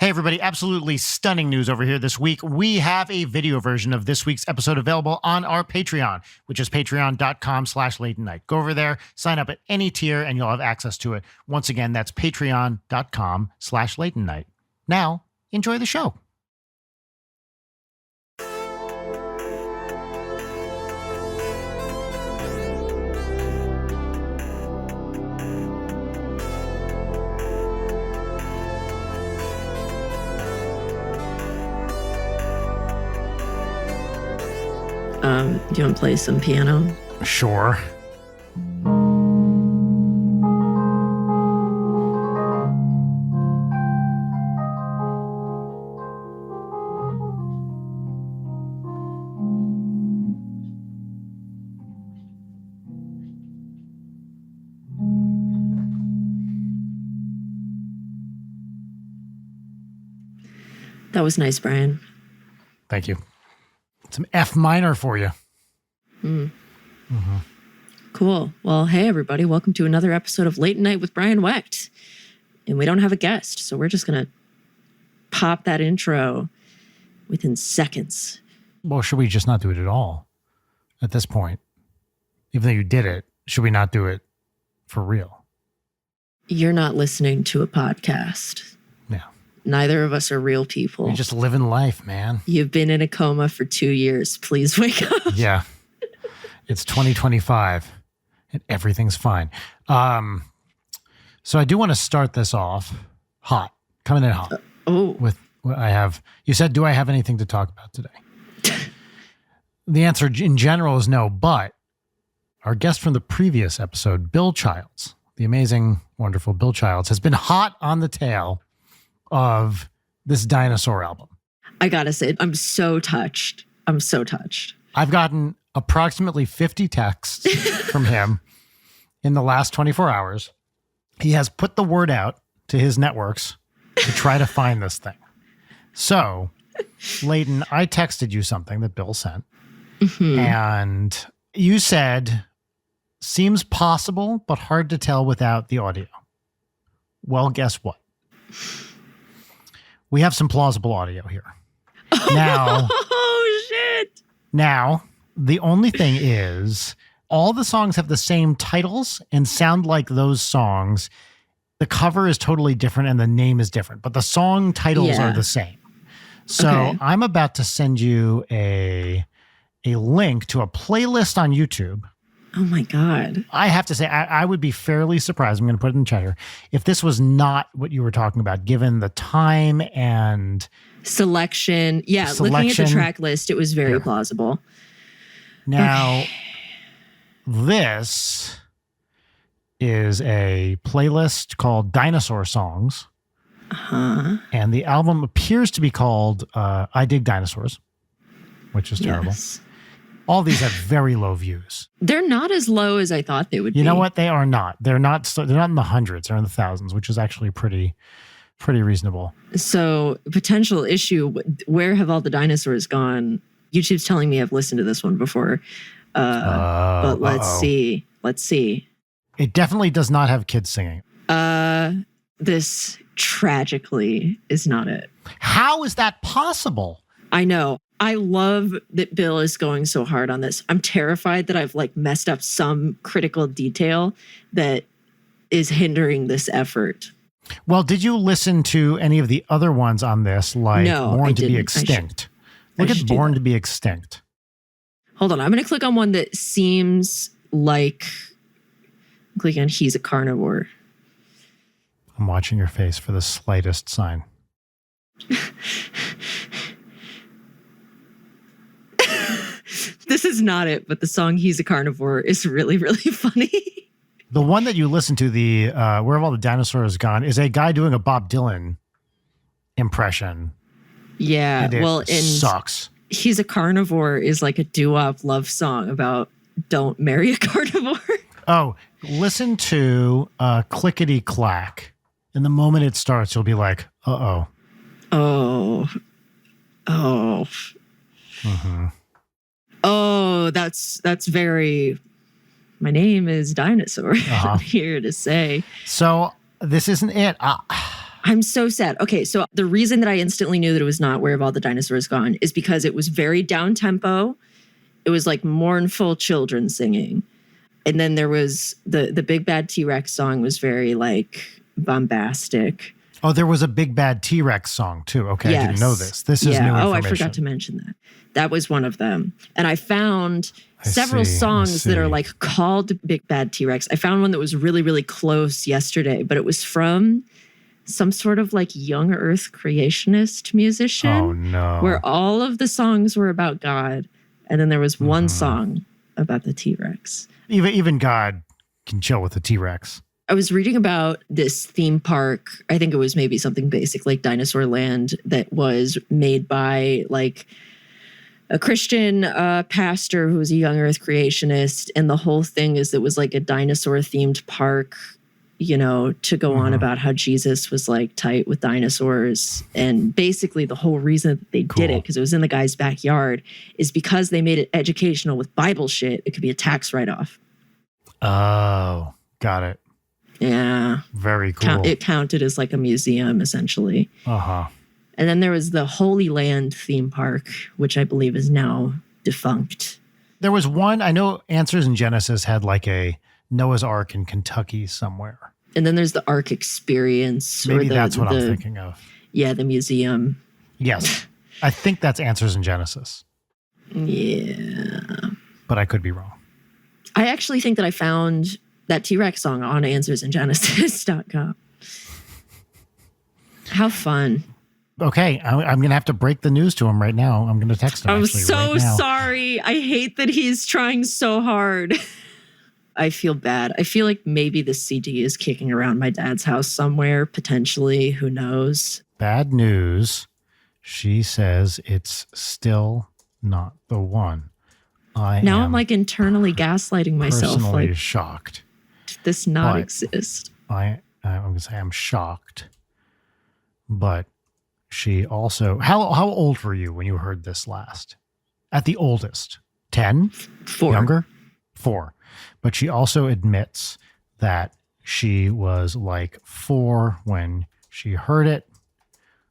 Hey everybody, absolutely stunning news over here this week. We have a video version of this week's episode available on our Patreon, which is patreon.com/late night. Go over there, sign up at any tier, and you'll have access to it. Once again, that's patreon.com/late night. Now, enjoy the show. Do you want to play some piano? Sure. That was nice, Brian. Thank you. Some F minor for you. Cool. Well, hey, everybody. Welcome to another episode of Late Night with Brian Wecht. And we don't have a guest, so we're just going to pop that intro within seconds. Well, should we just not do it at all at this point? Even though you did it, should we not do it for real? You're not listening to a podcast. Yeah. Neither of us are real people. You're just living life, man. You've been in a coma for 2 years. Please wake up. Yeah. It's 2025 and everything's fine. So I do want to start this off hot, coming in hot. With what I have. You said, do I have anything to talk about today? The answer in general is no, but our guest from the previous episode, Bill Childs, the amazing, wonderful Bill Childs, has been hot on the tail of this Dinosaur album. I gotta say, I'm so touched. I've gotten approximately 50 texts from him in the last 24 hours. He has put the word out to his networks to try to find this thing. So, Leighton, I texted you something that Bill sent. And you said, seems possible, but hard to tell without the audio. Well, guess what? We have some plausible audio here. Now, oh, shit. Now, the only thing is, all the songs have the same titles and sound like those songs. The cover is totally different and the name is different, but the song titles are the same. So I'm about to send you a link to a playlist on YouTube. Oh my God. I have to say, I would be fairly surprised, I'm going to put it in the chat here, if this was not what you were talking about, given the time and selection. Yeah, looking at the track list, it was very plausible. Now, this is a playlist called Dinosaur Songs. And the album appears to be called I Dig Dinosaurs, which is terrible. All these have very low views. They're not as low as I thought they would be. You know what? They are not. They're not in the hundreds. They're in the thousands, which is actually pretty reasonable. So, potential issue, where have all the dinosaurs gone? YouTube's telling me I've listened to this one before. But let's see. It definitely does not have kids singing. This tragically is not it. How is that possible? I know. I love that Bill is going so hard on this. I'm terrified that I've messed up some critical detail that is hindering this effort. Well, did you listen to any of the other ones on this, like Born to Be Extinct? Look at Born to Be Extinct. Hold on. I'm going to click on one that seems like... Click on He's a Carnivore. I'm watching your face for the slightest sign. This is not it, but the song He's a Carnivore is really, really funny. The one that you listen to, the Where Have All the Dinosaurs Gone, is a guy doing a Bob Dylan impression. Yeah, and sucks. He's a Carnivore is like a doo-wop love song about don't marry a carnivore. Oh, listen to Clickety Clack. And the moment it starts, you'll be like, uh-oh. Oh. Mm-hmm. Oh, that's very... My name is Dinosaur. I'm here to say. So this isn't it. I'm so sad. Okay, so the reason that I instantly knew that it was not Where Have All the Dinosaurs Gone is because it was very down tempo. It was like mournful children singing. And then there was the Big Bad T-Rex song was very like bombastic. Oh, there was a Big Bad T-Rex song too. Okay, Yes. I didn't know this. This is new information. Oh, I forgot to mention that. That was one of them. And I found several see. songs that are like called Big Bad T-Rex. I found one that was really, really close yesterday, but it was from some sort of like young earth creationist musician. Oh no. Where all of the songs were about God. And then there was one song about the T-Rex. Even God can chill with the T-Rex. I was reading about this theme park. I think it was maybe something basic like Dinosaur Land that was made by like a Christian pastor who was a young earth creationist. And the whole thing is it was like a dinosaur themed park, you know, to go on about how Jesus was like tight with dinosaurs. And basically the whole reason that they did it, because it was in the guy's backyard, is because they made it educational with Bible shit. It could be a tax write-off. Oh, got it. Yeah. Very cool. It counted as like a museum, essentially. Uh-huh. And then there was the Holy Land theme park, which I believe is now defunct. There was one, I know Answers in Genesis had like a Noah's Ark in Kentucky somewhere. And then there's the Ark Experience. Maybe that's what I'm thinking of. Yeah, the museum. Yes. I think that's Answers in Genesis. Yeah. But I could be wrong. I actually think that I found that T-Rex song on answersingenesis.com. How fun. Okay, I'm going to have to break the news to him right now. I'm going to text him. I'm actually so right now. sorry. I hate that he's trying so hard. I feel bad. I feel like maybe the CD is kicking around my dad's house somewhere, potentially. Who knows? Bad news. She says it's still not the one. I'm like internally gaslighting myself. Personally Like, shocked. did this not But exist? I'm going to say I'm shocked. But she also, how old were you when you heard this last? At the oldest? 10? 4. Younger? 4. But she also admits that she was like 4 when she heard it.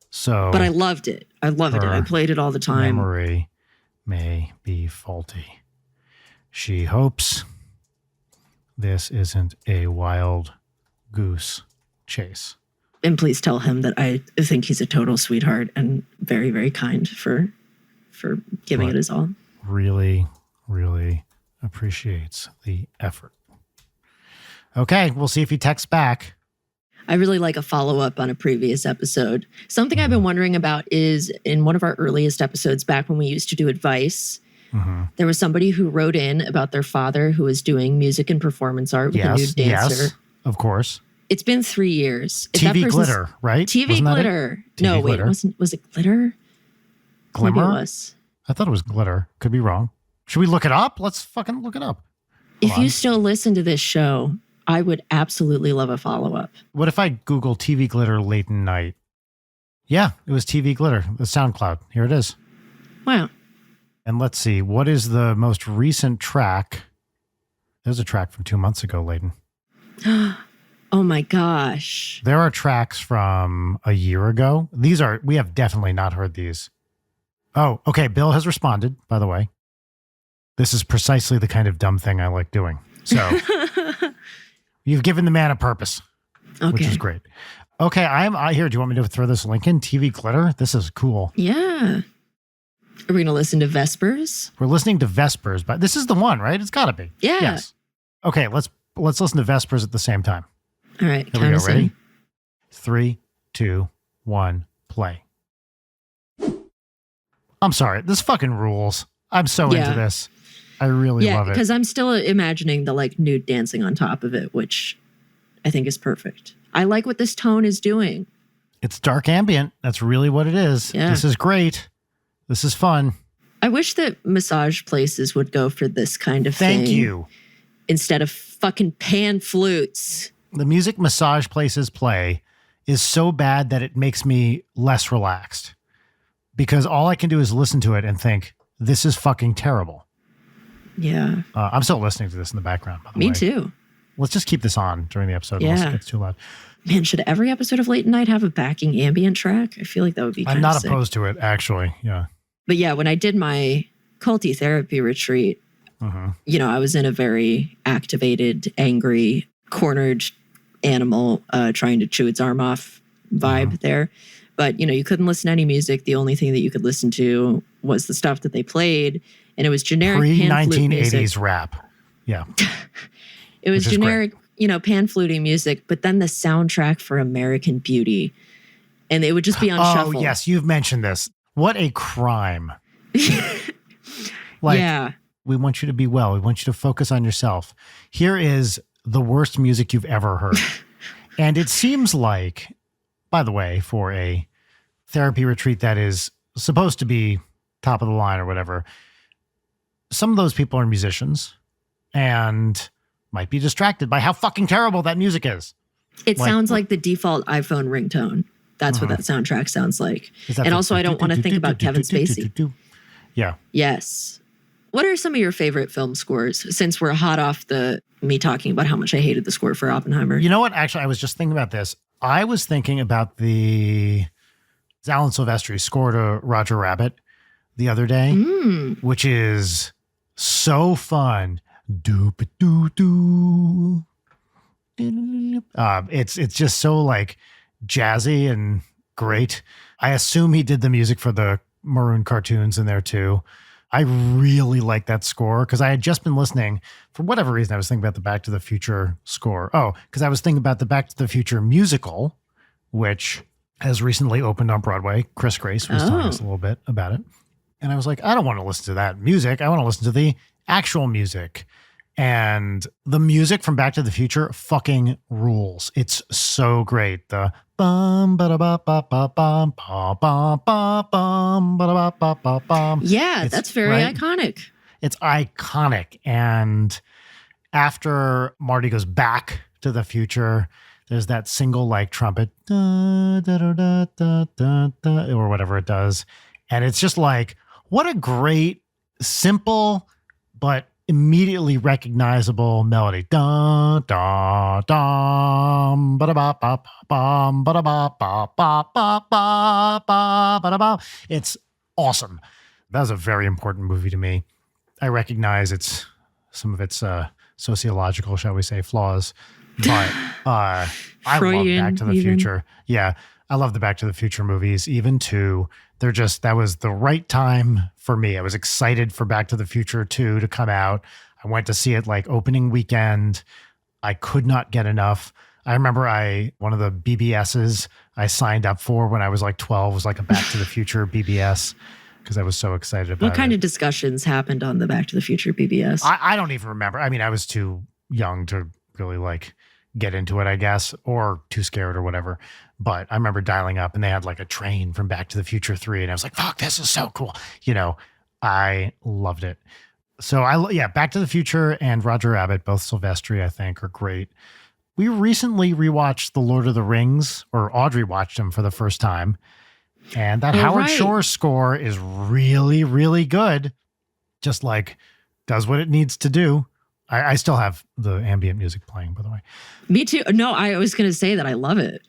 So, but I loved it. I loved it. I played it all the time. Memory may be faulty. She hopes this isn't a wild goose chase. And please tell him that I think he's a total sweetheart and very, very kind for giving it his all. Really, really appreciates the effort. Okay, we'll see if he texts back. I really like a follow-up on a previous episode. Something I've been wondering about is in one of our earliest episodes back when we used to do advice, there was somebody who wrote in about their father who was doing music and performance art with a nude dancer. Yes, of course. It's been 3 years. If TV Glitter, right? TV Wasn't that Glitter. it? No, TV wait, Glitter. was it Glitter? Glimmer? Maybe it was. I thought it was Glitter. Could be wrong. Should we look it up? Let's fucking look it up. If you still listen to this show, I would absolutely love a follow-up. What if I Google TV Glitter late in night? Yeah, it was TV Glitter, the SoundCloud. Here it is. Wow. And let's see, what is the most recent track? There's a track from 2 months ago, Layden. Oh my gosh. There are tracks from a year ago. We have definitely not heard these. Oh, okay. Bill has responded, by the way. This is precisely the kind of dumb thing I like doing. So you've given the man a purpose, which is great. Okay, I here. Do you want me to throw this link in? TV Glitter? This is cool. Yeah. Are we going to listen to Vespers? We're listening to Vespers, but this is the one, right? It's got to be. Yeah. Yes. Okay, let's listen to Vespers at the same time. All right. Here we go. Ready? 3, 2, 1, play. I'm sorry. This fucking rules. I'm so into this. I really love it. Because I'm still imagining the like nude dancing on top of it, which I think is perfect. I like what this tone is doing. It's dark ambient. That's really what it is. Yeah. This is great. This is fun. I wish that massage places would go for this kind of thing. Thank you. Instead of fucking pan flutes. The music massage places play is so bad that it makes me less relaxed. Because all I can do is listen to it and think, this is fucking terrible. Yeah. I'm still listening to this in the background, by the way. Me too. Let's just keep this on during the episode Yeah. unless it gets too loud. Man, should every episode of Late Night have a backing ambient track? I feel like that would be kind I'm of not sick. opposed to it, actually. Yeah. But yeah, when I did my culty therapy retreat, I was in a very activated, angry, cornered animal trying to chew its arm off vibe there. But, you couldn't listen to any music. The only thing that you could listen to was the stuff that they played. And it was generic pan flute music. Pre-1980s rap. Yeah. It was generic, pan fluting music, but then the soundtrack for American Beauty. And it would just be on shuffle. Oh, yes. You've mentioned this. What a crime. Yeah. We want you to be well. We want you to focus on yourself. Here is the worst music you've ever heard. And it seems like, by the way, for a therapy retreat that is supposed to be top of the line or whatever, some of those people are musicians and might be distracted by how fucking terrible that music is. It sounds like the default iPhone ringtone. That's what that soundtrack sounds like. And also, I don't want to think about Kevin Spacey. Yeah. Yes. What are some of your favorite film scores, since we're hot off me talking about how much I hated the score for Oppenheimer? You know what? Actually, I was just thinking about this. I was thinking about the Alan Silvestri's score to Roger Rabbit the other day, which is so fun. Doop-a-doo-doo. It's just so like jazzy and great. I assume he did the music for the Maroon cartoons in there too. I really like that score because I had just been listening, for whatever reason, I was thinking about the Back to the Future score. Oh, because I was thinking about the Back to the Future musical, which has recently opened on Broadway. Chris Grace was telling us a little bit about it. And I was like, I don't want to listen to that music. I want to listen to the actual music. And the music from Back to the Future fucking rules. It's so great. The bum ba da ba ba ba bum ba ba ba bum ba da ba ba ba bum. Yeah, that's very iconic. It's iconic. And after Marty goes back to the future, there's that single like trumpet da, da, da, da, da, da, da, or whatever it does. And it's just like, what a great, simple, but immediately recognizable melody. Da da da ba da ba ba bum ba da ba ba ba ba ba ba ba da ba. It's awesome. That was a very important movie to me. I recognize some of its sociological, shall we say, flaws, but I love Back to the Future. Yeah, I love the Back to the Future movies, even two. That was the right time for me. I was excited for Back to the Future 2 to come out. I went to see it like opening weekend. I could not get enough. I remember one of the BBSs I signed up for when I was like 12 was like a Back to the Future BBS because I was so excited about it. What kind of discussions happened on the Back to the Future BBS? I don't even remember. I mean, I was too young to really like get into it, I guess, or too scared or whatever. But I remember dialing up and they had like a train from Back to the Future 3. And I was like, fuck, this is so cool. I loved it. So Back to the Future and Roger Rabbit, both Silvestri, I think, are great. We recently rewatched The Lord of the Rings, or Audrey watched them for the first time. And that Howard Shore score is really, really good. Just like does what it needs to do. I still have the ambient music playing, by the way. Me too. No, I was going to say that I love it.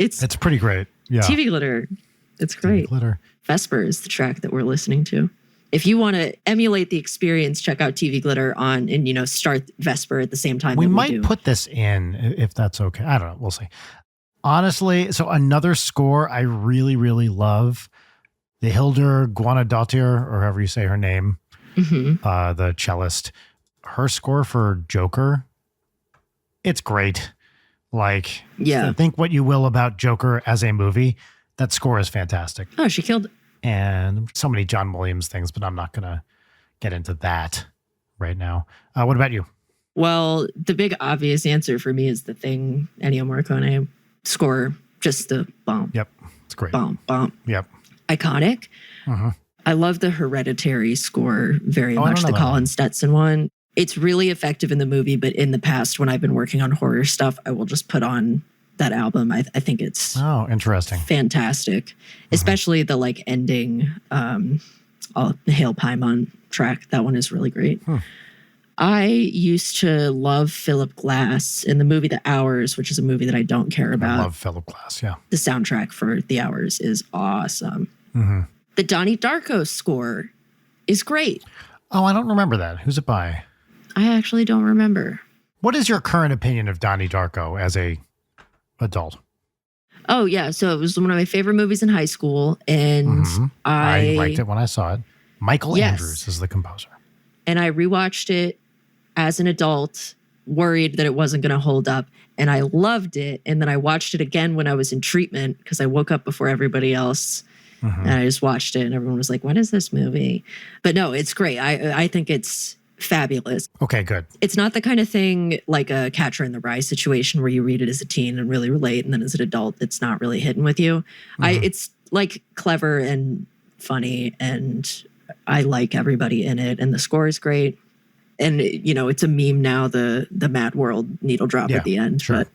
It's pretty great. Yeah. TV Glitter. It's great. TV Glitter. Vesper is the track that we're listening to. If you want to emulate the experience, check out TV Glitter and start Vesper at the same time. We might put this in if that's okay. I don't know. We'll see. Honestly, so another score I really, really love, the Hildur Guðnadóttir, or however you say her name, the cellist. Her score for Joker, it's great. Like, think what you will about Joker as a movie. That score is fantastic. Oh, she killed it. And so many John Williams things, but I'm not going to get into that right now. What about you? Well, the big obvious answer for me is the Thing, Ennio Morricone score. Just the bomb. Yep. It's great. Bomb. Yep. Iconic. I love the Hereditary score very much, the Colin Stetson one. It's really effective in the movie, but in the past, when I've been working on horror stuff, I will just put on that album. I think it's interesting, fantastic, especially the like ending, the Hail Paimon track. That one is really great. I used to love Philip Glass in the movie The Hours, which is a movie that I don't care about. I love Philip Glass, yeah. The soundtrack for The Hours is awesome. Mm-hmm. The Donnie Darko score is great. Oh, I don't remember that. Who's it by? I actually don't remember. What is your current opinion of Donnie Darko as a adult? Oh, yeah. So it was one of my favorite movies in high school. And I liked it when I saw it. Michael Yes. Andrews is the composer. And I rewatched it as an adult, worried that it wasn't going to hold up. And I loved it. And then I watched it again when I was in treatment because I woke up before everybody else. And I just watched it and everyone was like, what is this movie? But no, it's great. I think it's fabulous. Okay, good. It's not the kind of thing like a Catcher in the Rye situation where you read it as a teen and really relate. And then as an adult, it's not really hitting with you. It's like clever and funny and I like everybody in it. And the score is great. And, you know, it's a meme now, the Mad World needle drop at the end. Sure. But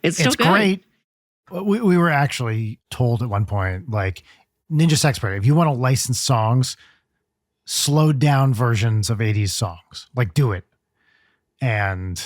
it's still good. Great. We were actually told at one point, like, Ninja Sexpert, if you want to license songs, slowed down versions of 80s songs, like do it. And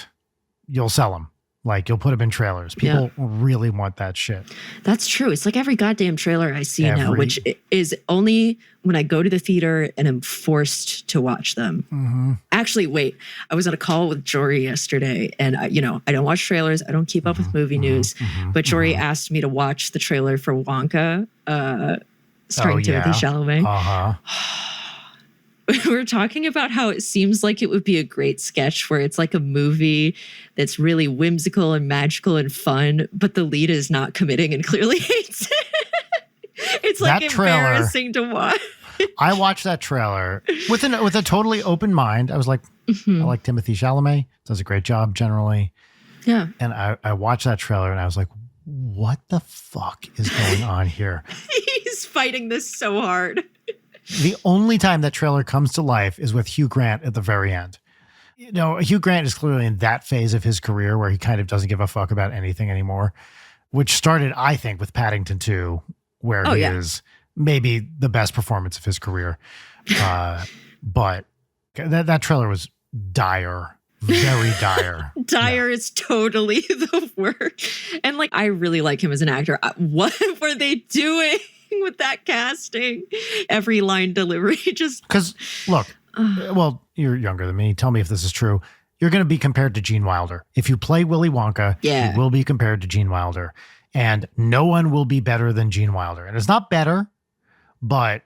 you'll sell them. Like you'll put them in trailers. People really want that shit. That's true. It's like every goddamn trailer I see now, which is only when I go to the theater and am forced to watch them. Actually, wait, I was on a call with Jory yesterday and I don't watch trailers. I don't keep up with movie news, but Jory asked me to watch the trailer for Wonka, starring Timothée Chalamet. We were talking about how it seems like it would be a great sketch where it's like a movie that's really whimsical and magical and fun, but the lead is not committing and clearly hates it. It's like that embarrassing to watch. I watched that trailer with a totally open mind. I was like, I like Timothée Chalamet. Does a great job generally. Yeah. And I watched that trailer and I was like, what the fuck is going on here? He's fighting this so hard. The only time that trailer comes to life is with Hugh Grant at the very end. You know, Hugh Grant is clearly in that phase of his career where he kind of doesn't give a fuck about anything anymore, which started, I think, with Paddington 2, where he is maybe the best performance of his career. But that trailer was dire. Very dire. Dire is totally the word. And like, I really like him as an actor. What were they doing with that casting? Every line delivery just... Because, look, well, you're younger than me. Tell me if this is true. You're going to be compared to Gene Wilder. If you play Willy Wonka, you will be compared to Gene Wilder. And no one will be better than Gene Wilder. And it's not better, but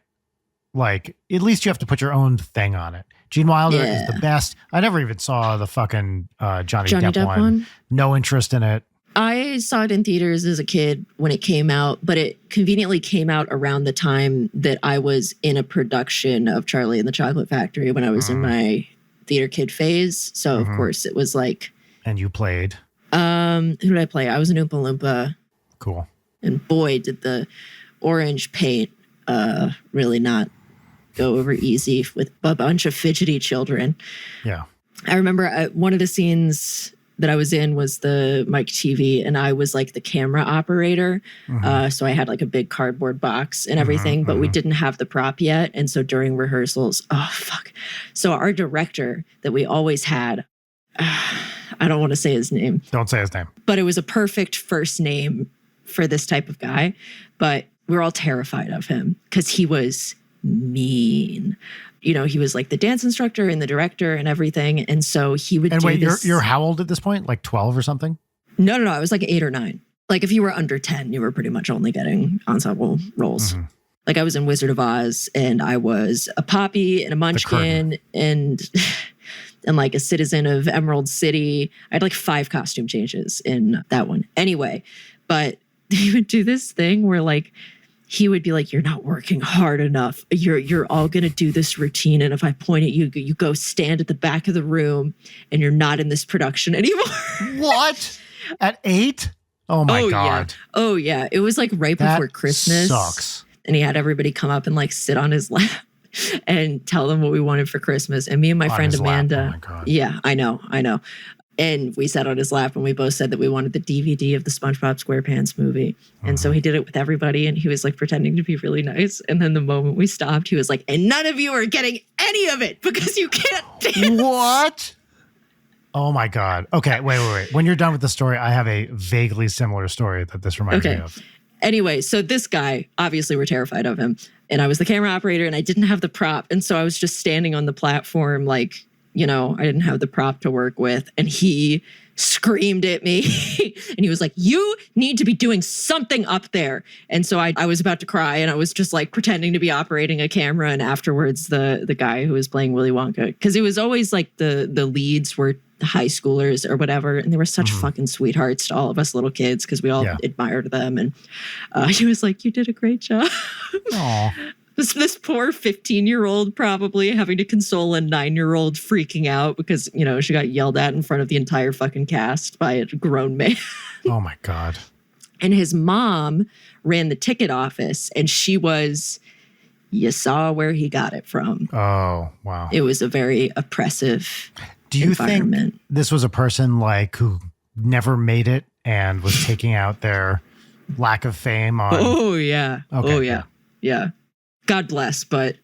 like, at least you have to put your own thing on it. Gene Wilder is the best. I never even saw the fucking Johnny Depp one. No interest in it. I saw it in theaters as a kid when it came out, but it conveniently came out around the time that I was in a production of Charlie and the Chocolate Factory when I was in my theater kid phase. So, of course, it was like... And you played? Who did I play? I was an Oompa Loompa. Cool. And boy, did the orange paint really not go over easy with a bunch of fidgety children. Yeah. I remember one of the scenes that I was in was the Mike TV, and I was like the camera operator. So I had like a big cardboard box and everything, but we didn't have the prop yet. And so during rehearsals, so our director that we always had, I don't want to say his name. Don't say his name. But it was a perfect first name for this type of guy. But we were all terrified of him because he was mean. You know, he was like the dance instructor and the director and everything. And so he would you're how old at this point? Like 12 or something? No. I was like 8 or 9. Like if you were under 10, you were pretty much only getting ensemble roles. Like I was in Wizard of Oz and I was a Poppy and a Munchkin and like a citizen of Emerald City. I had like 5 costume changes in that one. Anyway, but he would do this thing where like, he would be like, you're not working hard enough. You're all going to do this routine. And if I point at you, you go stand at the back of the room and you're not in this production anymore. What? At 8? Oh my God. Yeah. Oh yeah. It was like right before Christmas. Sucks. And he had everybody come up and like sit on his lap and tell them what we wanted for Christmas. And me and my friend Amanda. Lap. Oh my God. Yeah, I know. And we sat on his lap and we both said that we wanted the DVD of the SpongeBob SquarePants movie. And so he did it with everybody and he was like pretending to be really nice. And then the moment we stopped, he was like, and none of you are getting any of it because you can't dance. What? Oh my God. Okay, wait. When you're done with the story, I have a vaguely similar story that this reminds me of. Anyway, so this guy, obviously we're terrified of him. And I was the camera operator and I didn't have the prop. And so I was just standing on the platform like, I didn't have the prop to work with. And he screamed at me and he was like, you need to be doing something up there. And so I was about to cry and I was just like pretending to be operating a camera. And afterwards, the guy who was playing Willy Wonka, because it was always like the leads were high schoolers or whatever. And they were such fucking sweethearts to all of us little kids because we all admired them. And he was like, you did a great job. Aww. This poor 15-year-old probably having to console a 9-year-old freaking out because, she got yelled at in front of the entire fucking cast by a grown man. Oh my God. And his mom ran the ticket office and you saw where he got it from. Oh, wow. It was a very oppressive Do you think this was a person who never made it and was taking out their lack of fame on? Oh, yeah. Okay, oh, yeah. Yeah. God bless, but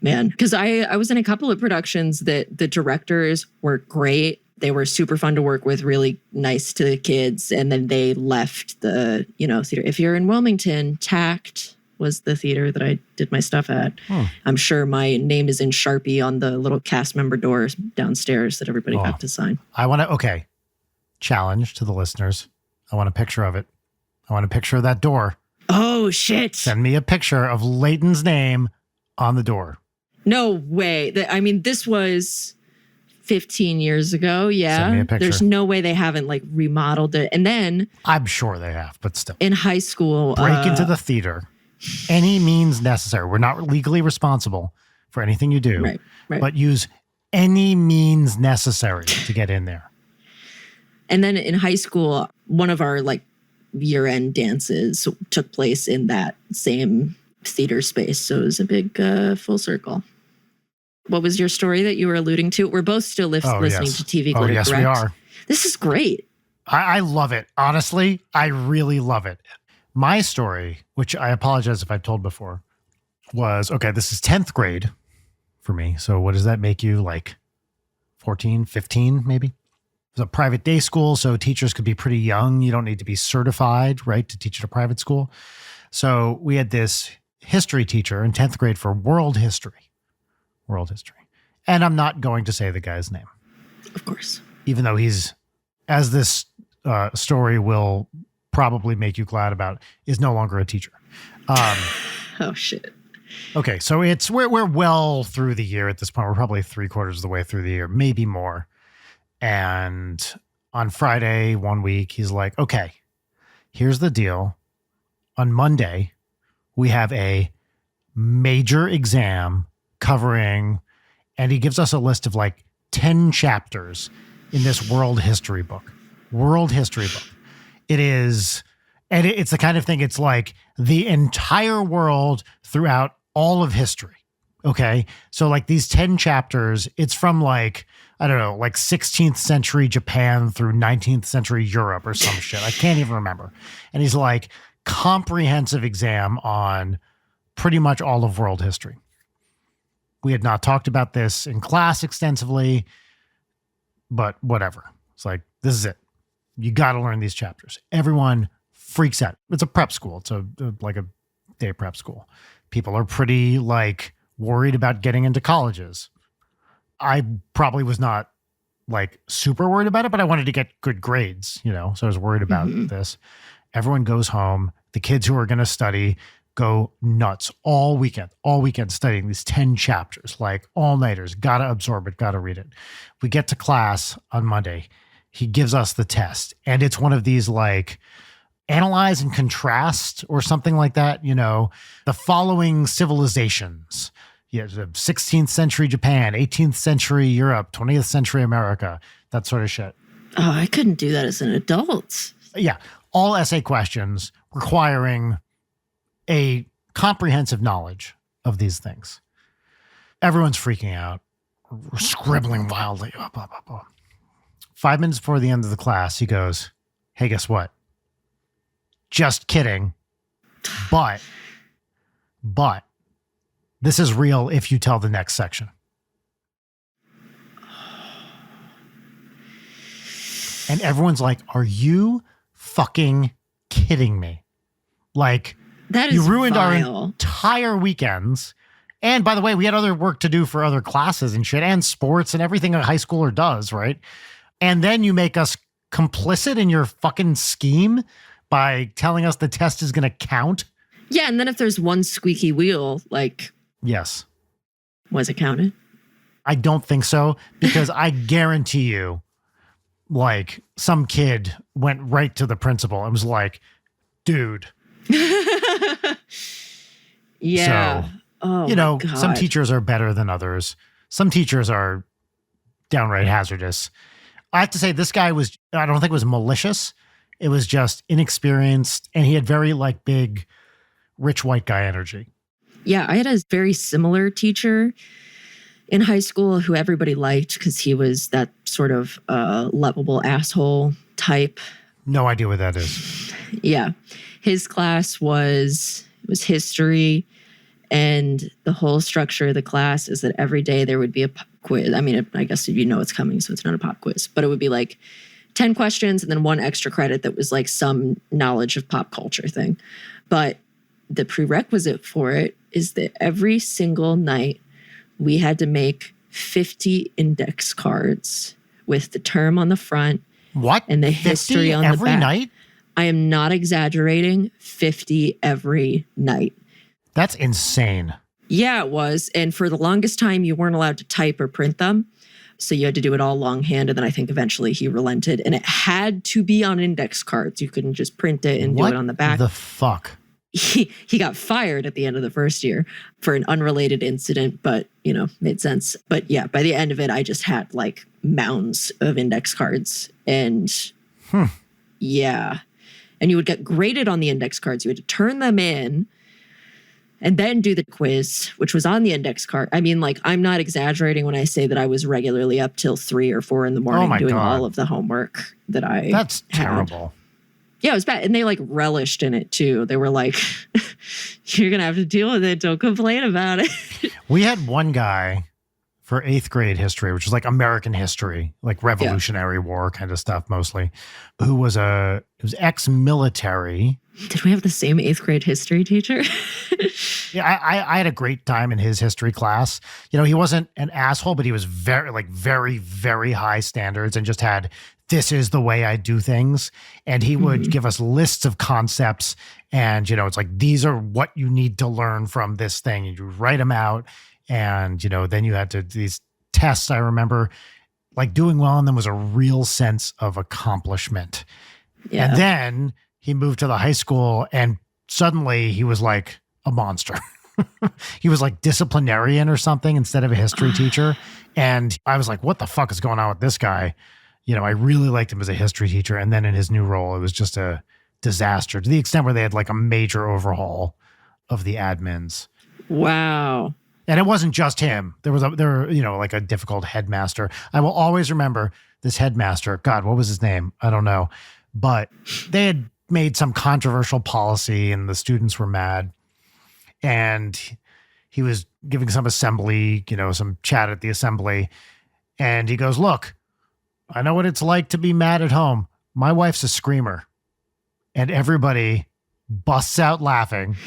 man, because I was in a couple of productions that the directors were great. They were super fun to work with, really nice to the kids. And then they left the, theater. If you're in Wilmington, Tact was the theater that I did my stuff at. I'm sure my name is in Sharpie on the little cast member doors downstairs that everybody got to sign. Challenge to the listeners. I want a picture of it. I want a picture of that door. Oh, shit. Send me a picture of Leighton's name on the door. No way. This was 15 years ago. Yeah. Send me a picture. There's no way they haven't remodeled it. And then I'm sure they have, but still. In high school. Break into the theater. Any means necessary. We're not legally responsible for anything you do, right. But use any means necessary to get in there. And then in high school, one of our year-end dances took place in that same theater space. So it was a big full circle. What was your story that you were alluding to? We're both still listening to TV Glitter, yes, correct? we are. This is great. I love it. Honestly, I really love it. My story, which I apologize if I've told before, was, this is 10th grade for me. So what does that make you, 14, 15 maybe? It was a private day school, so teachers could be pretty young. You don't need to be certified, right, to teach at a private school. So we had this history teacher in 10th grade for world history. And I'm not going to say the guy's name. Of course. Even though he's, as this story will probably make you glad about, is no longer a teacher. Oh, shit. Okay, so we're well through the year at this point. We're probably 3/4 of the way through the year, maybe more. And on Friday, one week, he's like, okay, here's the deal. On Monday, we have a major exam covering, and he gives us a list of 10 chapters in this world history book. It is, and it's the kind of thing, it's the entire world throughout all of history. Okay. So these 10 chapters, it's from I don't know, 16th century Japan through 19th century Europe or some shit. I can't even remember. And he's comprehensive exam on pretty much all of world history. We had not talked about this in class extensively, but whatever. It's this is it. You got to learn these chapters. Everyone freaks out. It's a prep school. It's a day prep school. People are pretty worried about getting into colleges. I probably was not super worried about it, but I wanted to get good grades, so I was worried about this. Everyone goes home. The kids who are going to study go nuts all weekend studying these 10 chapters, all-nighters, got to absorb it, got to read it. We get to class on Monday. He gives us the test, and it's one of these analyze and contrast or something like that, the following civilizations. Yeah, 16th century Japan, 18th century Europe, 20th century America, that sort of shit. Oh, I couldn't do that as an adult. Yeah, all essay questions requiring a comprehensive knowledge of these things. Everyone's freaking out, scribbling wildly. 5 minutes before the end of the class, he goes, hey, guess what? Just kidding. But this is real if you tell the next section. And everyone's like, are you fucking kidding me? Like, That is you ruined our vile. entire weekends. And by the way, we had other work to do for other classes and shit and sports and everything a high schooler does, right? And then you make us complicit in your fucking scheme by telling us the test is going to count. Yeah, and then if there's one squeaky wheel, like, Yes. was it counted? I don't think so, because I guarantee you, like, some kid went right to the principal and was like, dude. Yeah. So, oh, you know, my God. some teachers are better than others. Some teachers are downright hazardous. I have to say, this guy was, I don't think it was malicious. It was just inexperienced. And he had very, like, big, rich white guy energy. Yeah, I had a very similar teacher in high school who everybody liked because he was that sort of lovable asshole type. No idea what that is. Yeah. His class was history, and the whole structure of the class is that every day there would be a pop quiz. I mean, I guess you know it's coming, so it's not a pop quiz, but it would be like 10 questions and then one extra credit that was like some knowledge of pop culture thing. But the prerequisite for it is that every single night we had to make 50 index cards with the term on the front. What? And the history on the back. Every night? I am not exaggerating. 50 every night. That's insane. Yeah, it was. And for the longest time, you weren't allowed to type or print them. So you had to do it all longhand. And then I think eventually he relented. And it had to be on index cards. You couldn't just print it and do it on the back. What the fuck? He got fired at the end of the first year for an unrelated incident, but, you know, made sense. But yeah, by the end of it, I just had like mounds of index cards. And yeah. And you would get graded on the index cards. You had to turn them in and then do the quiz, which was on the index card. I mean, like, I'm not exaggerating when I say that I was regularly up till 3 or 4 in the morning doing all of the homework that I That's had. terrible. Yeah, it was bad. And they like relished in it too. They were like, you're going to have to deal with it. Don't complain about it. We had one guy for 8th grade history, which is like American history, like Revolutionary War kind of stuff mostly, who was ex-military. Did we have the same 8th grade history teacher? Yeah, I had a great time in his history class. You know, he wasn't an asshole, but he was very, very high standards and just had, this is the way I do things. And he would give us lists of concepts. And, you know, it's like, these are what you need to learn from this thing. And you write them out. And, you know, then you had to, these tests, I remember like doing well in them was a real sense of accomplishment. Yeah. And then he moved to the high school and suddenly he was like a monster. He was like disciplinarian or something instead of a history teacher. And I was like, what the fuck is going on with this guy? You know, I really liked him as a history teacher. And then in his new role, it was just a disaster to the extent where they had like a major overhaul of the admins. Wow. And it wasn't just him. There were, you know, like a difficult headmaster. I will always remember this headmaster. God, what was his name? I don't know. But they had made some controversial policy and the students were mad. And he was giving some assembly, you know, some chat at the assembly. And he goes, look, I know what it's like to be mad at home. My wife's a screamer. And everybody busts out laughing.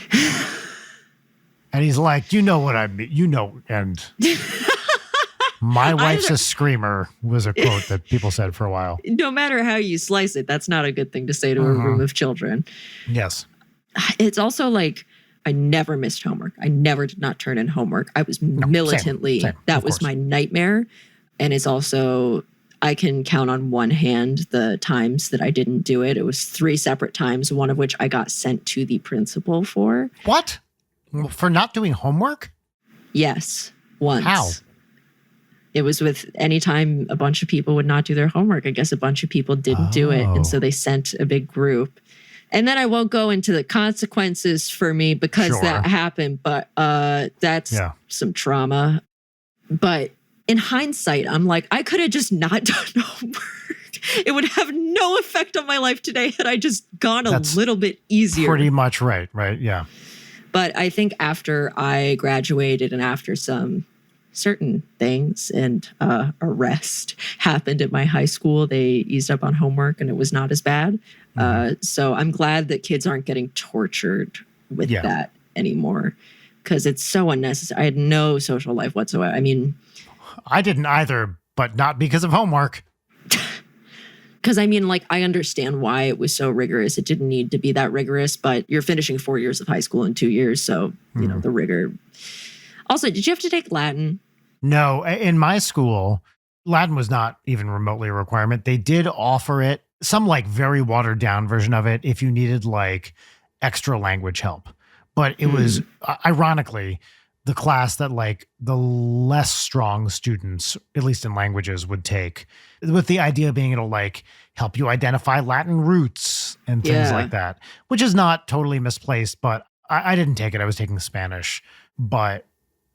And he's like, you know what I mean? You know, and my wife's a screamer was a quote that people said for a while. No matter how you slice it, that's not a good thing to say to a room of children. Yes. It's also like, I never missed homework. I never did not turn in homework. I was militantly, same, that was my nightmare. And it's also, I can count on one hand the times that I didn't do it. It was 3 separate times, one of which I got sent to the principal for. What? For not doing homework? Yes, once. How? It was with any time a bunch of people would not do their homework. I guess a bunch of people didn't do it. And so they sent a big group. And then I won't go into the consequences for me because that happened. But that's some trauma. But in hindsight, I'm like, I could have just not done homework. It would have no effect on my life today had I just gone a little bit easier. Pretty much right, yeah. But I think after I graduated and after some certain things, and arrest happened at my high school. They eased up on homework and it was not as bad. So I'm glad that kids aren't getting tortured with that anymore, because it's so unnecessary. I had no social life whatsoever. I mean, I didn't either, but not because of homework. Because I mean, like, I understand why it was so rigorous. It didn't need to be that rigorous, but you're finishing 4 years of high school in 2 years. So, you know, the rigor. Also, did you have to take Latin? No, in my school, Latin was not even remotely a requirement. They did offer it, some like very watered down version of it, if you needed like extra language help. But it was, ironically, the class that like the less strong students, at least in languages, would take, with the idea being it'll like help you identify Latin roots and things like that, which is not totally misplaced, but I didn't take it. I was taking Spanish, but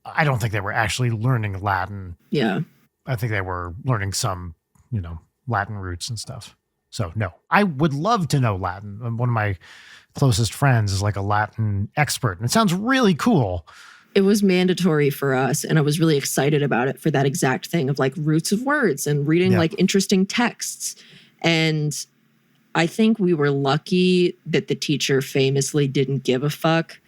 I don't think they were actually learning Latin. Yeah. I think they were learning some, you know, Latin roots and stuff. So no, I would love to know Latin. One of my closest friends is like a Latin expert, and it sounds really cool. It was mandatory for us, and I was really excited about it for that exact thing of like roots of words and reading like interesting texts. And I think we were lucky that the teacher famously didn't give a fuck,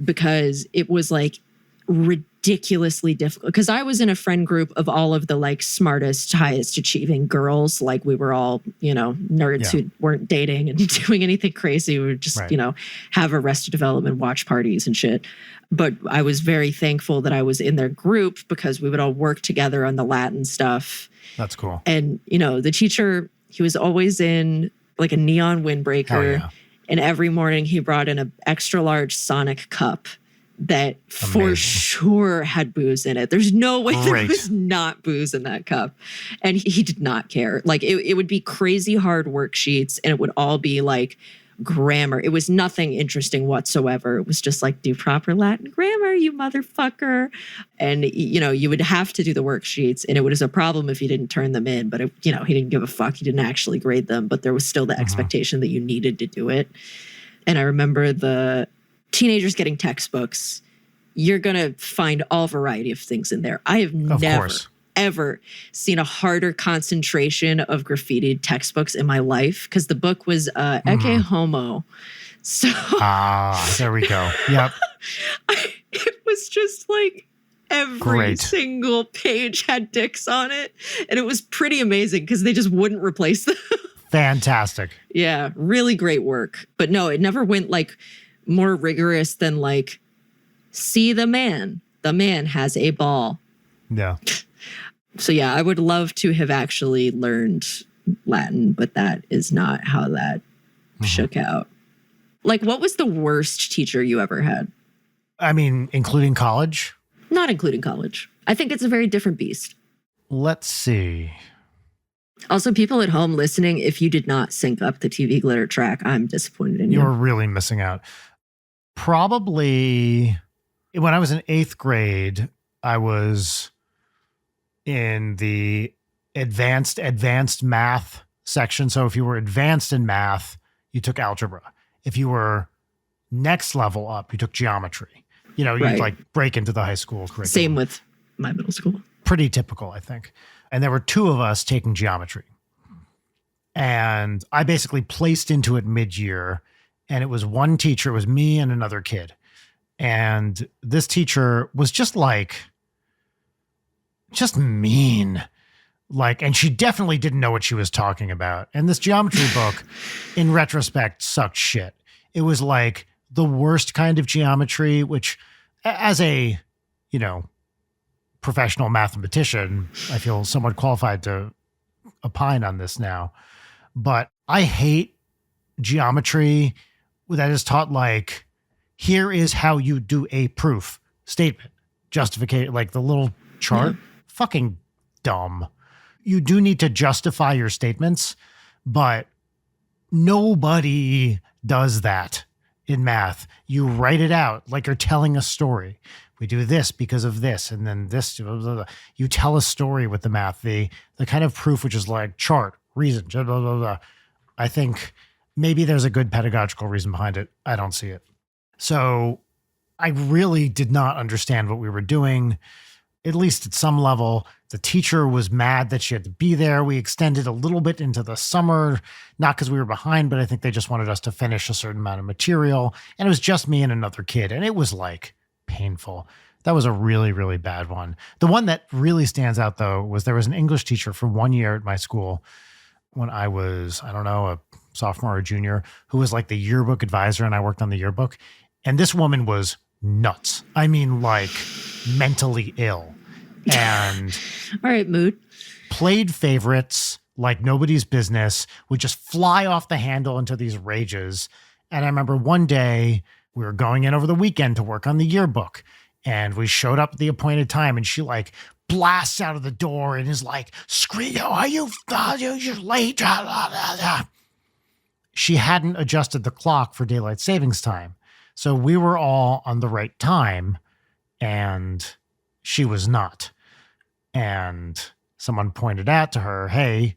because it was like ridiculously difficult. Because I was in a friend group of all of the like smartest, highest achieving girls. Like we were all, you know, nerds who weren't dating and doing anything crazy. We would just, you know, have Arrested Development watch parties and shit. But I was very thankful that I was in their group, because we would all work together on the Latin stuff. That's cool. And, you know, the teacher, he was always in like a neon windbreaker. And every morning he brought in an extra large Sonic cup that for sure had booze in it. There's no way there was not booze in that cup. And he did not care. Like it would be crazy hard worksheets, and it would all be like grammar. It was nothing interesting whatsoever. It was just like, do proper Latin grammar, you motherfucker. And, you know, you would have to do the worksheets, and it was a problem if you didn't turn them in. But, you know, he didn't give a fuck. He didn't actually grade them. But there was still the expectation that you needed to do it. And I remember the teenagers getting textbooks. You're going to find all variety of things in there. I have never, ever seen a harder concentration of graffitied textbooks in my life, because the book was Ecce Homo. So there we go. Yep. It was just like every single page had dicks on it. And it was pretty amazing, because they just wouldn't replace them. Fantastic. Yeah, really great work. But no, it never went like more rigorous than like, see the man. The man has a ball. Yeah. So yeah, I would love to have actually learned Latin, but that is not how that shook out. Like, what was the worst teacher you ever had? I mean, including college? Not including college. I think it's a very different beast. Let's see. Also, people at home listening, if you did not sync up the TV glitter track, I'm disappointed in you. You're really missing out. Probably when I was in 8th grade, I was in the advanced math section. So if you were advanced in math, you took algebra. If you were next level up, you took geometry. You know, you'd like break into the high school curriculum. Same with my middle school. Pretty typical, I think. And there were 2 of us taking geometry. And I basically placed into it mid-year. And it was one teacher, it was me and another kid. And this teacher was just mean. Like, and she definitely didn't know what she was talking about. And this geometry book, in retrospect, sucked shit. It was like the worst kind of geometry, which as a, you know, professional mathematician, I feel somewhat qualified to opine on this now. But I hate geometry that is taught like, here is how you do a proof statement, justification, like the little chart. Fucking dumb. You do need to justify your statements, but nobody does that in math. You write it out like you're telling a story. We do this because of this, and then this. Blah, blah, blah. You tell a story with the math. The kind of proof which is like chart, reason, blah, blah, blah. I think maybe there's a good pedagogical reason behind it. I don't see it. So I really did not understand what we were doing. at least at some level, the teacher was mad that she had to be there. We extended a little bit into the summer, not because we were behind, but I think they just wanted us to finish a certain amount of material. And it was just me and another kid. And it was like painful. That was a really, really bad one. The one that really stands out, though, was there was an English teacher for 1 year at my school when I was, I don't know, a sophomore or junior, who was like the yearbook advisor, and I worked on the yearbook. And this woman was nuts. I mean, like mentally ill. And all right, mood. Played favorites like nobody's business, would just fly off the handle into these rages. And I remember one day we were going in over the weekend to work on the yearbook, and we showed up at the appointed time, and she like blasts out of the door and is like, "Screw you, you're late." She hadn't adjusted the clock for daylight savings time. So we were all on the right time, and she was not. And someone pointed out to her, "Hey,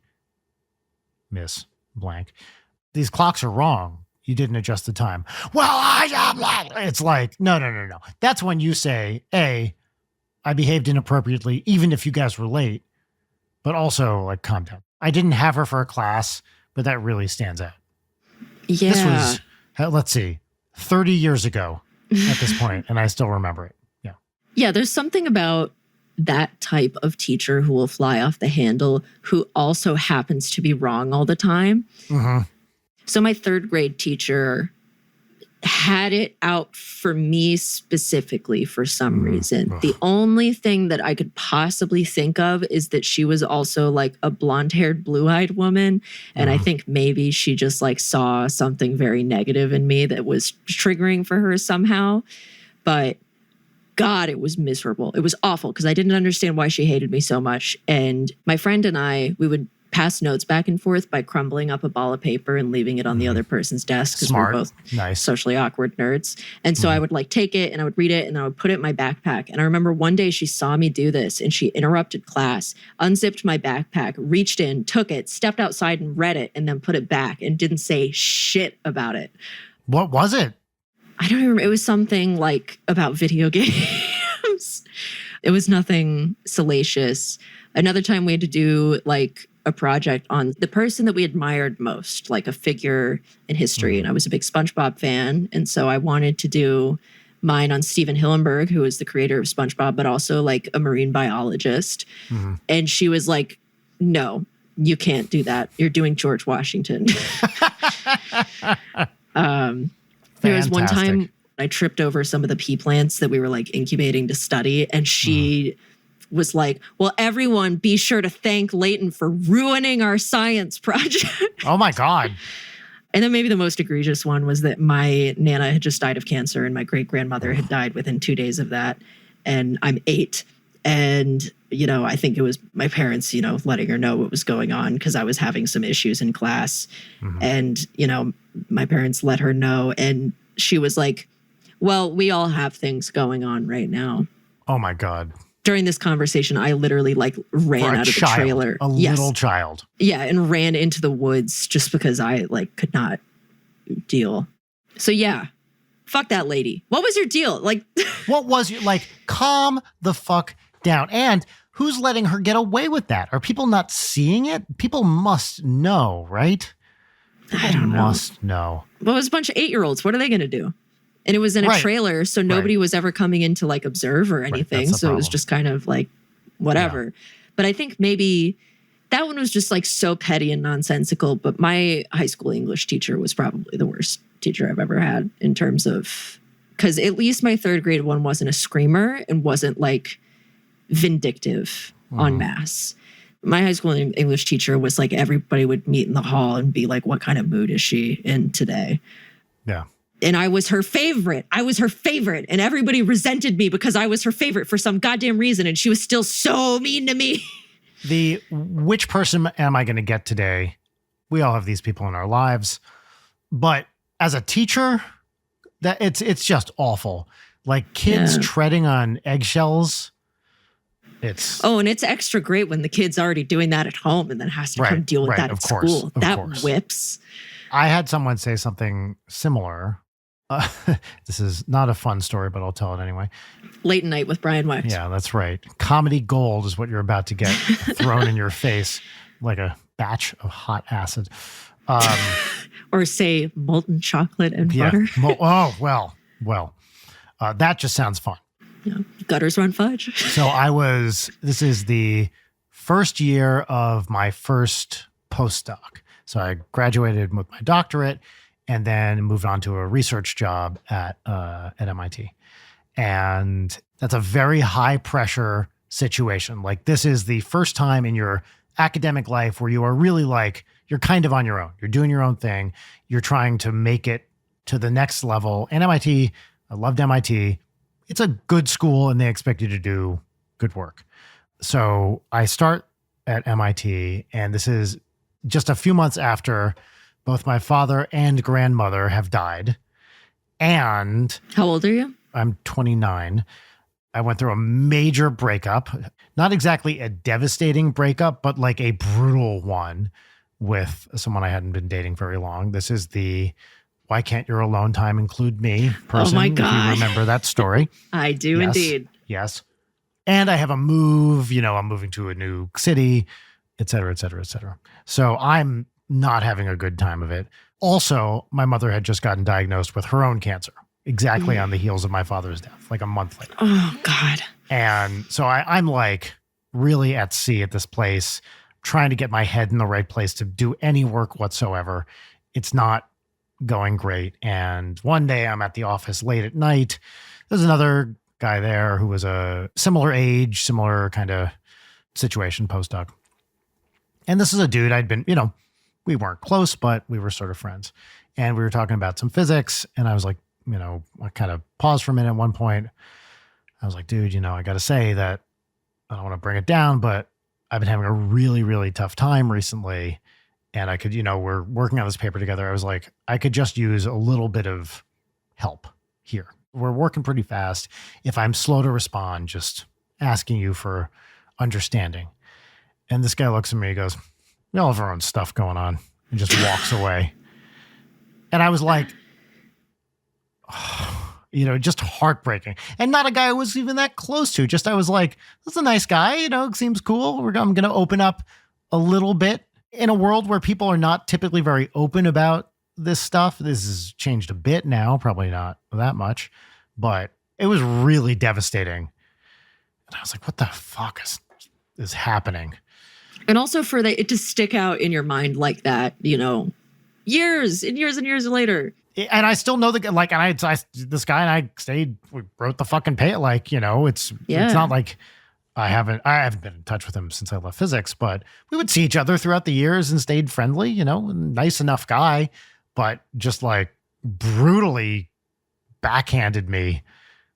Miss Blank, these clocks are wrong. You didn't adjust the time." Well, it's like, no. That's when you say, A, I behaved inappropriately, even if you guys were late, but also like, calm down. I didn't have her for a class, but that really stands out. Yeah. This was, let's see, 30 years ago at this point, and I still remember it. Yeah. Yeah, there's something about that type of teacher who will fly off the handle, who also happens to be wrong all the time. Mm-hmm. So my third grade teacher had it out for me specifically for some reason. The only thing that I could possibly think of is that she was also like a blonde-haired, blue-eyed woman. And I think maybe she just like saw something very negative in me that was triggering for her somehow. But God, it was miserable. It was awful because I didn't understand why she hated me so much. And my friend and I, we would pass notes back and forth by crumbling up a ball of paper and leaving it on the other person's desk because we're both socially awkward nerds. And so I would like take it and I would read it and I would put it in my backpack. And I remember one day she saw me do this and she interrupted class, unzipped my backpack, reached in, took it, stepped outside and read it, and then put it back and didn't say shit about it. What was it? I don't remember. It was something like about video games. It was nothing salacious. Another time we had to do like a project on the person that we admired most, like a figure in history. And I was a big SpongeBob fan. And so I wanted to do mine on Steven Hillenburg, who is the creator of SpongeBob, but also like a marine biologist. And she was like, "No, you can't do that. You're doing George Washington." There was one time I tripped over some of the pea plants that we were like incubating to study. And she was like, "Well, everyone be sure to thank Leighton for ruining our science project." Oh my God. And then maybe the most egregious one was that my Nana had just died of cancer and my great-grandmother had died within 2 days of that. And I'm 8. And, you know, I think it was my parents, you know, letting her know what was going on because I was having some issues in class. And, you know, my parents let her know. And she was like, "Well, we all have things going on right now." Oh my God. During this conversation, I literally like ran out of the trailer. A little child. Yeah, and ran into the woods just because I like could not deal. So yeah, fuck that lady. What was your deal? Like, what was your, like, calm the fuck down. And who's letting her get away with that? Are people not seeing it? People must know, right? I don't know. Must know. Well, it was a bunch of 8-year-olds. What are they going to do? And it was in a trailer, so nobody was ever coming in to like observe or anything. So it was just kind of like whatever. Yeah. But I think maybe that one was just like so petty and nonsensical. But my high school English teacher was probably the worst teacher I've ever had in terms of, because at least my third grade one wasn't a screamer and wasn't like vindictive en masse. My high school English teacher was like everybody would meet in the hall and be like, "What kind of mood is she in today?" Yeah. And I was her favorite. And everybody resented me because I was her favorite for some goddamn reason. And she was still so mean to me. Which person am I going to get today? We all have these people in our lives. But as a teacher, that it's just awful. Like kids treading on eggshells. And it's extra great when the kid's already doing that at home and then has to come deal with that at school. That whips. I had someone say something similar. This is not a fun story, but I'll tell it anyway. Late night with Brian Wecht. Yeah, that's right. Comedy gold is what you're about to get thrown in your face like a batch of hot acid. Or say molten chocolate and butter. Well. That just sounds fun. Yeah. Gutters run fudge. So this is the first year of my first postdoc. So I graduated with my doctorate and then moved on to a research job at MIT. And that's a very high pressure situation. Like, this is the first time in your academic life where you are really like, you're kind of on your own. You're doing your own thing. You're trying to make it to the next level. And MIT, I loved MIT. It's a good school and they expect you to do good work. So I start at MIT, and this is just a few months after both my father and grandmother have died. And how old are you? I'm 29. I went through a major breakup, not exactly a devastating breakup, but like a brutal one with someone I hadn't been dating very long. This is the why can't your alone time include me person. Oh my God. If you remember that story. I do indeed. Yes. And I have a move, I'm moving to a new city, et cetera, et cetera, et cetera. So I'm not having a good time of it. Also, my mother had just gotten diagnosed with her own cancer, exactly on the heels of my father's death, like a month later. Oh, God. And so I'm like really at sea at this place, trying to get my head in the right place to do any work whatsoever. It's not going great. And one day I'm at the office late at night. There's another guy there who was a similar age, similar kind of situation, postdoc. And this is a dude I'd been, we weren't close, but we were sort of friends. And we were talking about some physics. And I was like, I kind of paused for a minute at one point. I was like, dude, I got to say that I don't want to bring it down, but I've been having a really, really tough time recently. And I could, we're working on this paper together. I was like, I could just use a little bit of help here. We're working pretty fast. If I'm slow to respond, just asking you for understanding. And this guy looks at me, he goes, we all have our own stuff going on, and just walks away. And I was like, just heartbreaking. And not a guy I was even that close to. Just I was like, this is a nice guy, seems cool. I'm going to open up a little bit in a world where people are not typically very open about this stuff. This has changed a bit now, probably not that much, but it was really devastating. And I was like, what the fuck is happening? And also for it to stick out in your mind like that, years and years and years later. And I still know this guy and I we wrote the fucking pay. It's not like I haven't been in touch with him since I left physics, but we would see each other throughout the years and stayed friendly, nice enough guy, but just like brutally backhanded me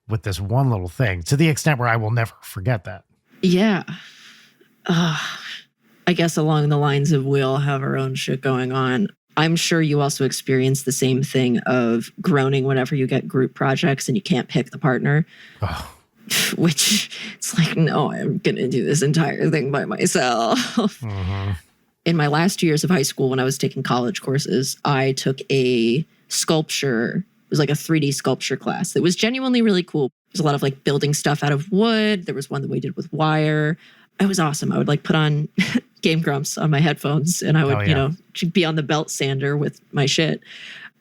with this one little thing to the extent where I will never forget that. Yeah. I guess along the lines of we all have our own shit going on. I'm sure you also experience the same thing of groaning whenever you get group projects and you can't pick the partner. Oh. Which it's like, no, I'm going to do this entire thing by myself. Mm-hmm. In my last 2 years of high school, when I was taking college courses, I took a sculpture. It was like a 3D sculpture class. It was genuinely really cool. There was a lot of like building stuff out of wood. There was one that we did with wire. It was awesome. I would like put on Game Grumps on my headphones and I would, be on the belt sander with my shit.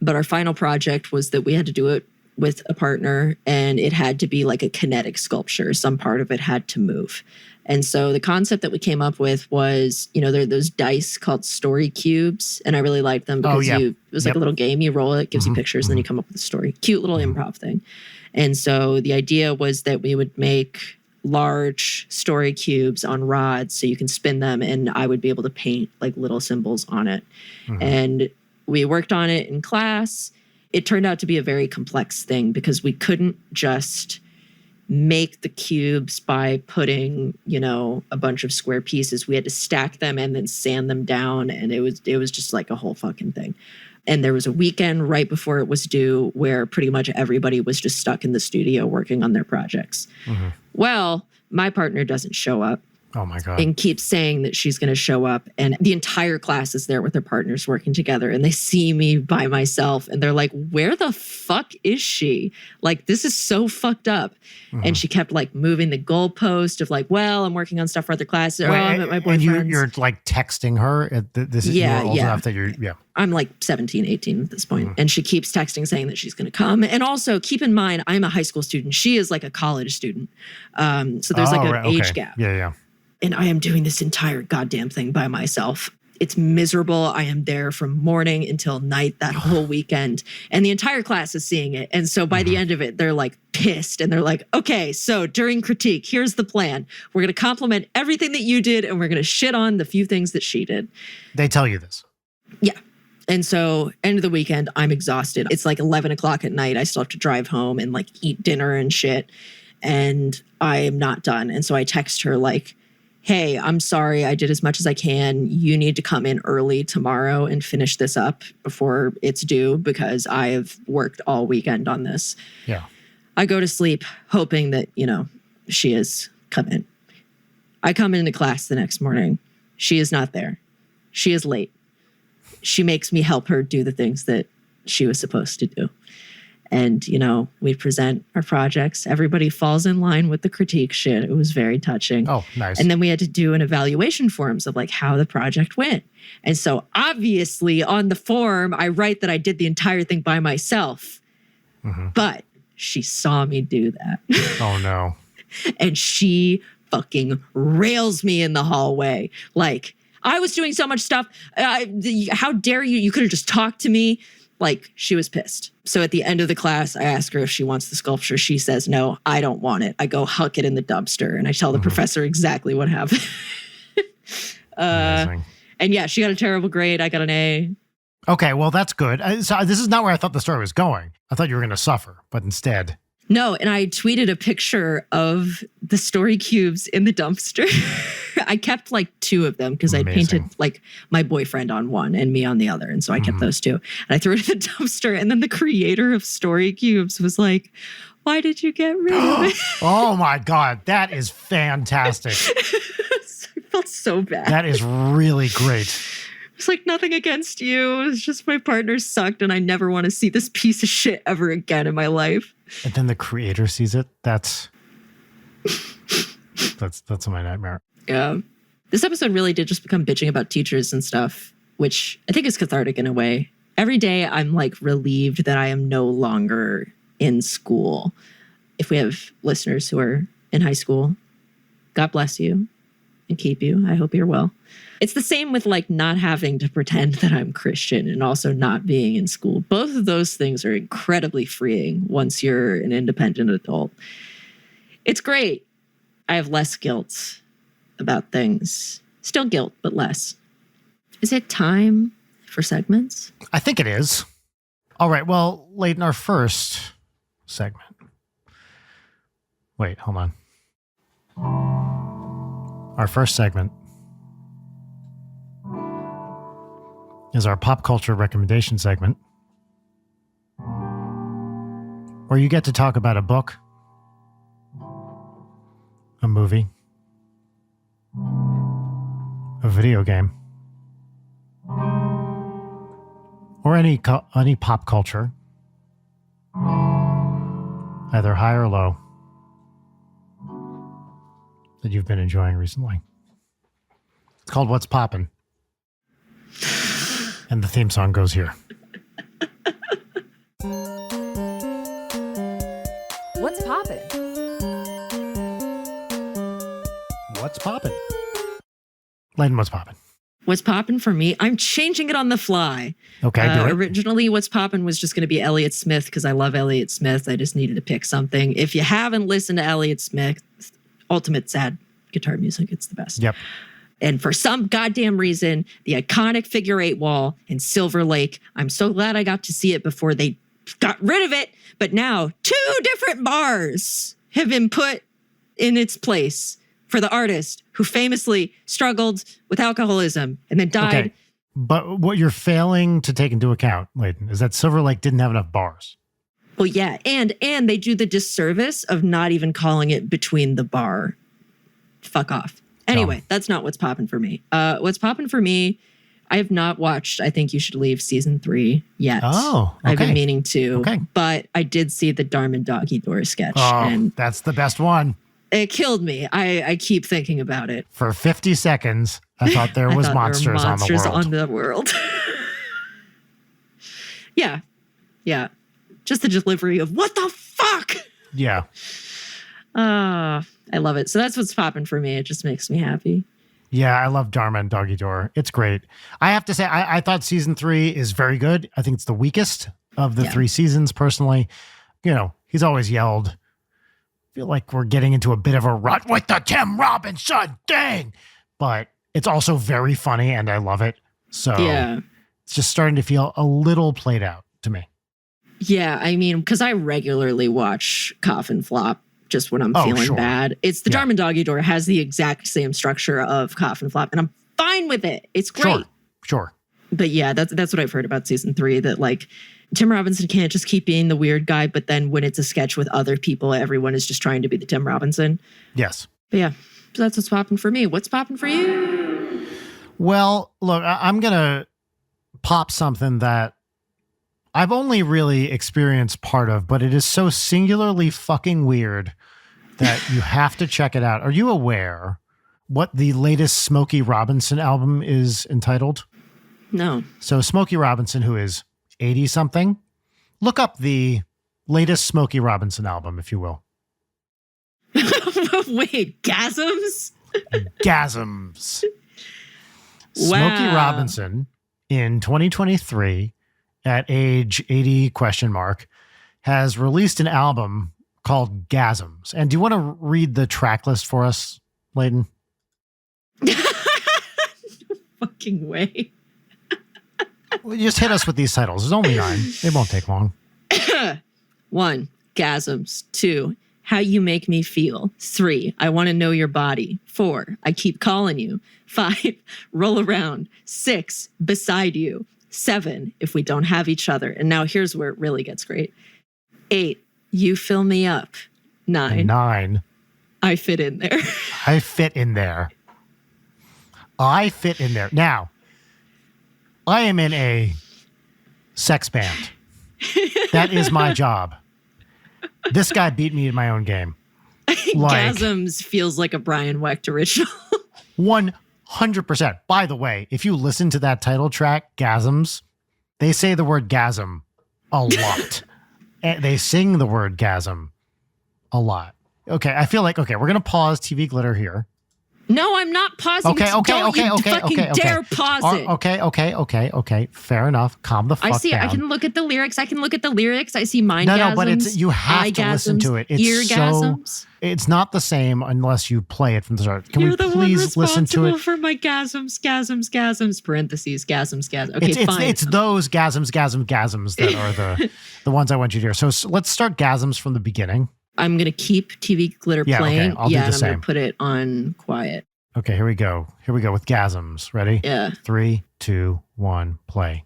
But our final project was that we had to do it with a partner and it had to be like a kinetic sculpture. Some part of it had to move. And so the concept that we came up with was, there are those dice called story cubes. And I really liked them because it was like a little game. You roll it, gives you pictures, and then you come up with a story. Cute little improv thing. And so the idea was that we would make large story cubes on rods so you can spin them and I would be able to paint like little symbols on it. Mm-hmm. And we worked on it in class. It turned out to be a very complex thing because we couldn't just make the cubes by putting, a bunch of square pieces. We had to stack them and then sand them down. And it was just like a whole fucking thing. And there was a weekend right before it was due where pretty much everybody was just stuck in the studio working on their projects. Mm-hmm. Well, my partner doesn't show up. Oh my God. And keeps saying that she's going to show up. And the entire class is there with their partners working together. And they see me by myself and they're like, where the fuck is she? Like, this is so fucked up. And she kept like moving the goalpost of like, well, I'm working on stuff for other classes. Wait, I'm at my and boyfriend's. you're like texting her? This is you're old enough that you're, I'm like 17, 18 at this point. And she keeps texting saying that she's going to come. And also keep in mind, I'm a high school student. She is like a college student. So there's like an age gap. Yeah. And I am doing this entire goddamn thing by myself. It's miserable. I am there from morning until night that whole weekend. And the entire class is seeing it. And so by the end of it, they're like pissed. And they're like, okay, so during critique, here's the plan. We're going to compliment everything that you did. And we're going to shit on the few things that she did. They tell you this? Yeah. And so end of the weekend, I'm exhausted. It's like 11 o'clock at night. I still have to drive home and like eat dinner and shit. And I am not done. And so I text her like, hey, I'm sorry, I did as much as I can. You need to come in early tomorrow and finish this up before it's due because I have worked all weekend on this. Yeah. I go to sleep hoping that, she is come in. I come into class the next morning. She is not there. She is late. She makes me help her do the things that she was supposed to do. And, we present our projects. Everybody falls in line with the critique shit. It was very touching. Oh, nice. And then we had to do an evaluation forms of like how the project went. And so obviously on the form, I write that I did the entire thing by myself. But she saw me do that. Oh, no. And she fucking rails me in the hallway. Like, I was doing so much stuff. How dare you? You could have just talked to me. Like, she was pissed. So at the end of the class, I ask her if she wants the sculpture. She says, no, I don't want it. I go huck it in the dumpster. And I tell the professor exactly what happened. And yeah, she got a terrible grade. I got an A. Okay, well, that's good. So this is not where I thought the story was going. I thought you were going to suffer, but instead... No, and I tweeted a picture of the story cubes in the dumpster. I kept like 2 of them because I painted like my boyfriend on one and me on the other. And so I kept those 2. And I threw it in the dumpster. And then the creator of story cubes was like, why did you get rid of it? Oh my God, that is fantastic. I felt so bad. That is really great. It's like nothing against you. It's just my partner sucked and I never want to see this piece of shit ever again in my life. And then the creator sees it. That's my nightmare. Yeah. This episode really did just become bitching about teachers and stuff, which I think is cathartic in a way. Every day I'm like relieved that I am no longer in school. If we have listeners who are in high school, God bless you and keep you. I hope you're well. It's the same with like not having to pretend that I'm Christian and also not being in school. Both of those things are incredibly freeing once you're an independent adult. It's great. I have less guilt about things. Still guilt, but less. Is it time for segments? I think it is. All right. Well, late in our first segment. Wait, hold on. Our first segment is our pop culture recommendation segment, where you get to talk about a book, a movie, a video game, or any pop culture, either high or low, that you've been enjoying recently. It's called What's Poppin'. And the theme song goes here. What's poppin'? What's poppin'? Layden, what's poppin'? What's poppin' for me? I'm changing it on the fly. Okay, do it. Originally, What's Poppin' was just going to be Elliott Smith because I love Elliott Smith. I just needed to pick something. If you haven't listened to Elliott Smith, ultimate sad guitar music. It's the best. Yep. And for some goddamn reason, the iconic figure 8 wall in Silver Lake, I'm so glad I got to see it before they got rid of it. But now 2 different bars have been put in its place for the artist who famously struggled with alcoholism and then died. Okay. But what you're failing to take into account, Layden, is that Silver Lake didn't have enough bars. Well, yeah. And they do the disservice of not even calling it Between the Bar. Fuck off. Anyway, that's not what's popping for me. What's popping for me, I have not watched I Think You Should Leave season 3 yet. Oh, okay. I've been meaning to. Okay. But I did see the Darman Doggy Door sketch. Oh, and that's the best one. it killed me. I keep thinking about it. For 50 seconds, I thought there was monsters on the world. Yeah. Yeah. Just the delivery of what the fuck? Yeah. I love it. So that's what's popping for me. It just makes me happy. Yeah, I love Dharma and Doggy Door. It's great. I have to say, I thought season 3 is very good. I think it's the weakest of the 3 seasons, personally. You know, he's always yelled. I feel like we're getting into a bit of a rut with the Tim Robinson thing. But it's also very funny, and I love it. So it's just starting to feel a little played out to me. Yeah, I mean, because I regularly watch Coffin Flop just when I'm feeling bad. It's the Darman Doggy Door has the exact same structure of Coffin Flop, and I'm fine with it. It's great. Sure. But yeah, that's what I've heard about season 3, that like Tim Robinson can't just keep being the weird guy, but then when it's a sketch with other people, everyone is just trying to be the Tim Robinson. Yes. But yeah, so that's what's popping for me. What's popping for you? Well, look, I'm going to pop something that I've only really experienced part of, but it is so singularly fucking weird that you have to check it out. Are you aware what the latest Smokey Robinson album is entitled? No. So Smokey Robinson, who is 80-something, look up the latest Smokey Robinson album, if you will. Wait, gasms? Gasms. Wow. Smokey Robinson in 2023 at age 80 ? Has released an album called Gasms. And do you want to read the track list for us, Layden? No fucking way. Well, just hit us with these titles. There's only 9. It won't take long. 1, Gasms. 2, How You Make Me Feel. 3, I Want to Know Your Body. 4, I Keep Calling You. 5, Roll Around. 6, Beside You. 7, If We Don't Have Each Other. And now here's where it really gets great. 8, You Fill Me Up. 9, I Fit In There. I fit in there. I fit in there. Now, I am in a sex band. That is my job. This guy beat me in my own game. Gasms feels like a Brian Wecht original. 100%. By the way, if you listen to that title track, Gasms, they say the word gasm a lot. And they sing the word gasm a lot. Okay, I feel like, we're going to pause TV Glitter here. No, I'm not pausing. Okay. Dare pause it. Okay. Fair enough. Calm the fuck down. I see. I can look at the lyrics. I see mind gasms. No, but you have to listen to it. It's eargasms. It's not the same unless you play it from the start. Can You're we the please one listen to it? for my gasms, parentheses, gasms. Okay, fine. It's those gasms that are the ones I want you to hear. So let's start gasms from the beginning. I'm going to keep TV Glitter playing. Okay, I'll do the and same. I'm going to put it on quiet. Okay, here we go with gasms. Ready? Yeah. 3, 2, 1, play.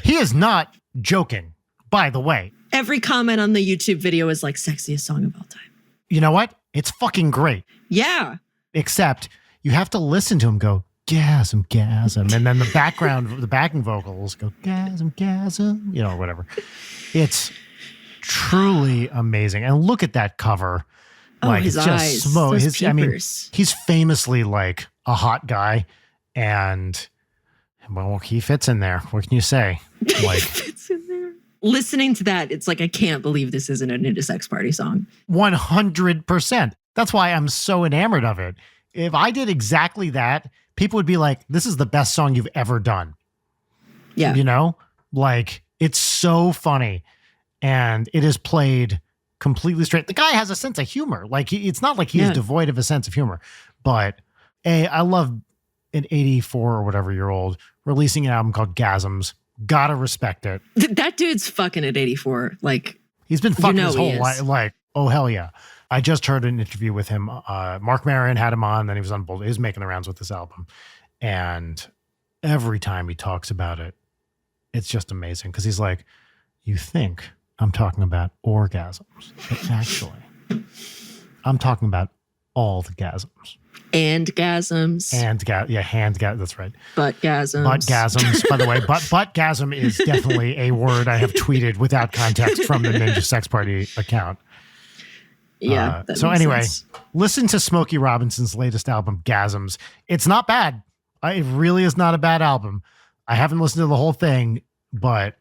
He is not joking, by the way. Every comment on the YouTube video is like, sexiest song of all time. You know what? It's fucking great. Yeah. Except you have to listen to him go, gasm. And then the backing vocals go, gasm, you know, whatever. It's truly amazing. And look at that cover. Like, his it's eyes. just smoke. Peepers. He's famously like a hot guy, and well, he fits in there. What can you say? Like, fits in there. Listening to that, it's like, I can't believe this isn't a Nudist Sex Party song. 100%. That's why I'm so enamored of it. If I did exactly that, people would be like, this is the best song you've ever done. Yeah. You know, like, it's so funny. And it is played completely straight. The guy has a sense of humor. Like, it's not like he's devoid of a sense of humor. But I love an 84 or whatever year old releasing an album called Gasms. Gotta respect it. That dude's fucking at 84. Like, he's been fucking his whole life. Like, oh hell yeah. I just heard an interview with him. Mark Maron had him on. Then he was on Bold. He was making the rounds with this album, and every time he talks about it, it's just amazing because he's like, you think I'm talking about orgasms. But actually, I'm talking about all the gasms. And gasms. That's right. Butt-gasms. Butt-gasms, by the way. Butt-gasm is definitely a word I have tweeted without context from the Ninja Sex Party account. Yeah. So anyway, listen to Smokey Robinson's latest album, Gasms. It's not bad. It really is not a bad album. I haven't listened to the whole thing, but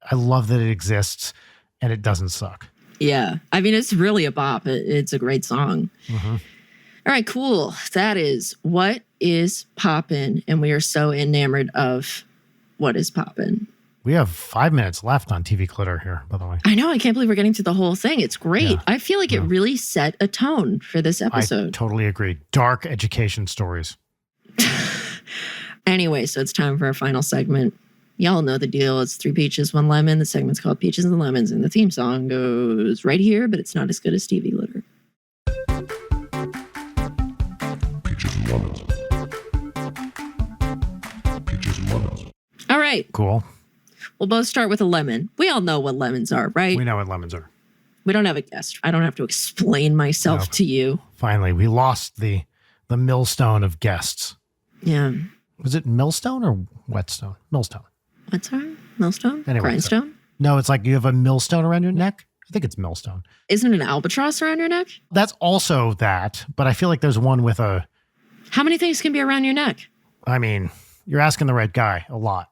I love that it exists and it doesn't suck. Yeah. I mean, it's really a bop. It's a great song. Mm-hmm. All right, cool. That is What Is Poppin'? And we are so enamored of What Is Poppin'. We have 5 minutes left on TV Clitter here, by the way. I know. I can't believe we're getting to the whole thing. It's great. Yeah. I feel like it really set a tone for this episode. I totally agree. Dark education stories. Anyway, so it's time for our final segment. Y'all know the deal. It's 3 peaches, 1 lemon. The segment's called Peaches and Lemons, and the theme song goes right here, but it's not as good as TV Litter. Peaches and lemons. Peaches and lemons. All right. Cool. We'll both start with a lemon. We all know what lemons are, right? We know what lemons are. We don't have a guest. I don't have to explain myself to you. Finally, we lost the millstone of guests. Yeah. Was it millstone or whetstone? Millstone. What's our millstone? Anyway, grindstone? No, it's like you have a millstone around your neck. I think it's millstone. Isn't it an albatross around your neck? That's also that, but I feel like there's one with a... How many things can be around your neck? I mean, you're asking the right guy. A lot.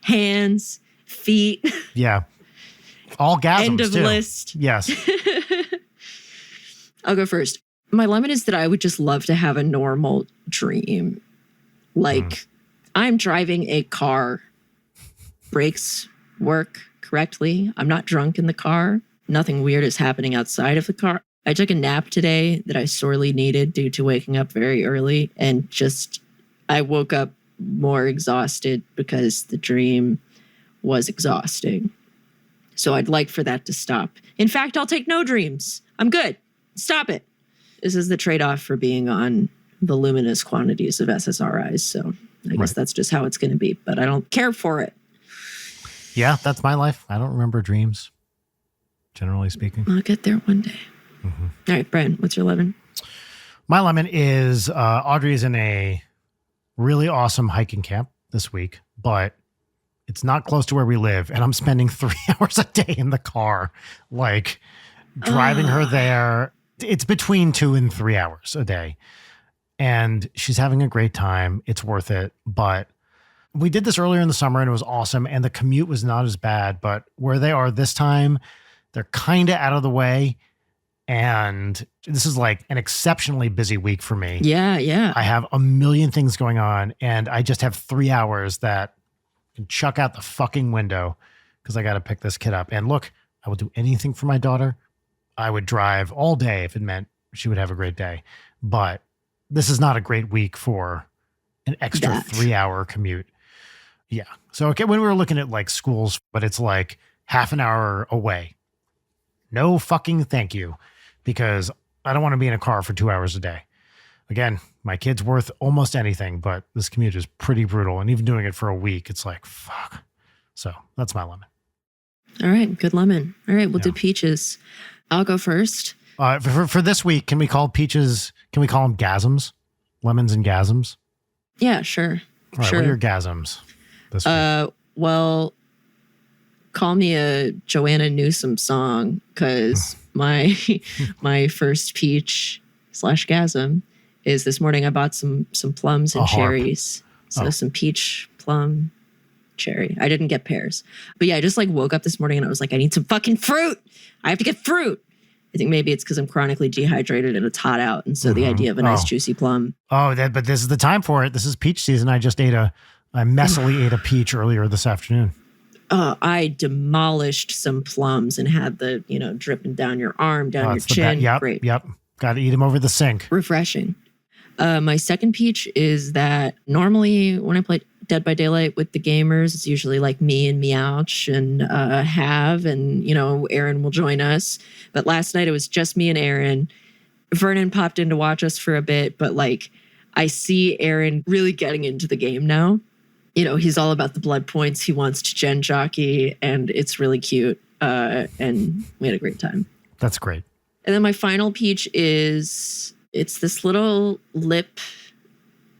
Hands, feet. Yeah. All gasms, end of too. List. Yes. I'll go first. My lemon is that I would just love to have a normal dream. Like, I'm driving a car. Brakes work correctly. I'm not drunk in the car. Nothing weird is happening outside of the car. I took a nap today that I sorely needed due to waking up very early. And I woke up more exhausted because the dream was exhausting. So I'd like for that to stop. In fact, I'll take no dreams. I'm good. Stop it. This is the trade-off for being on voluminous quantities of SSRIs. So I guess that's just how it's going to be. But I don't care for it. Yeah, that's my life. I don't remember dreams, generally speaking. I'll get there one day. Mm-hmm. All right, Brian, what's your lemon? My lemon is Audrey is in a really awesome hiking camp this week, but it's not close to where we live. And I'm spending 3 hours a day in the car, like driving her there. It's between 2 and 3 hours a day. And she's having a great time. It's worth it. But we did this earlier in the summer and it was awesome. And the commute was not as bad, but where they are this time, they're kind of out of the way. And this is like an exceptionally busy week for me. Yeah, yeah. I have a million things going on and I just have 3 hours that can chuck out the fucking window because I got to pick this kid up. And look, I will do anything for my daughter. I would drive all day if it meant she would have a great day. But this is not a great week for an extra 3 hour commute. Yeah. So, okay, when we were looking at like schools, but it's like half an hour away. No fucking thank you. Because I don't want to be in a car for 2 hours a day. Again, my kid's worth almost anything, but this commute is pretty brutal. And even doing it for a week, it's like, fuck. So that's my lemon. All right. Good lemon. All right. We'll do peaches. I'll go first. For this week, can we call peaches, can we call them gasms? Lemons and gasms? Yeah, sure. All right. Sure. What are your gasms this week? Well, call me a Joanna Newsom song because my first peach / gasm is this morning I bought some plums and cherries. So some peach, plum, cherry. I didn't get pears. But yeah, I just like woke up this morning and I was like, I need some fucking fruit. I have to get fruit. I think maybe it's because I'm chronically dehydrated and it's hot out. And so the idea of a nice juicy plum. But this is the time for it. This is peach season. I messily ate a peach earlier this afternoon. I demolished some plums and had the, dripping down your arm, down your chin. Great. Yep. Got to eat them over the sink. Refreshing. My second peach is that normally when I play Dead by Daylight with the gamers, it's usually like me and Meowch and Aaron will join us. But last night it was just me and Aaron. Vernon popped in to watch us for a bit, but like I see Aaron really getting into the game now. He's all about the blood points. He wants to gen jockey, and it's really cute. And we had a great time. That's great. And then my final peach it's this little lip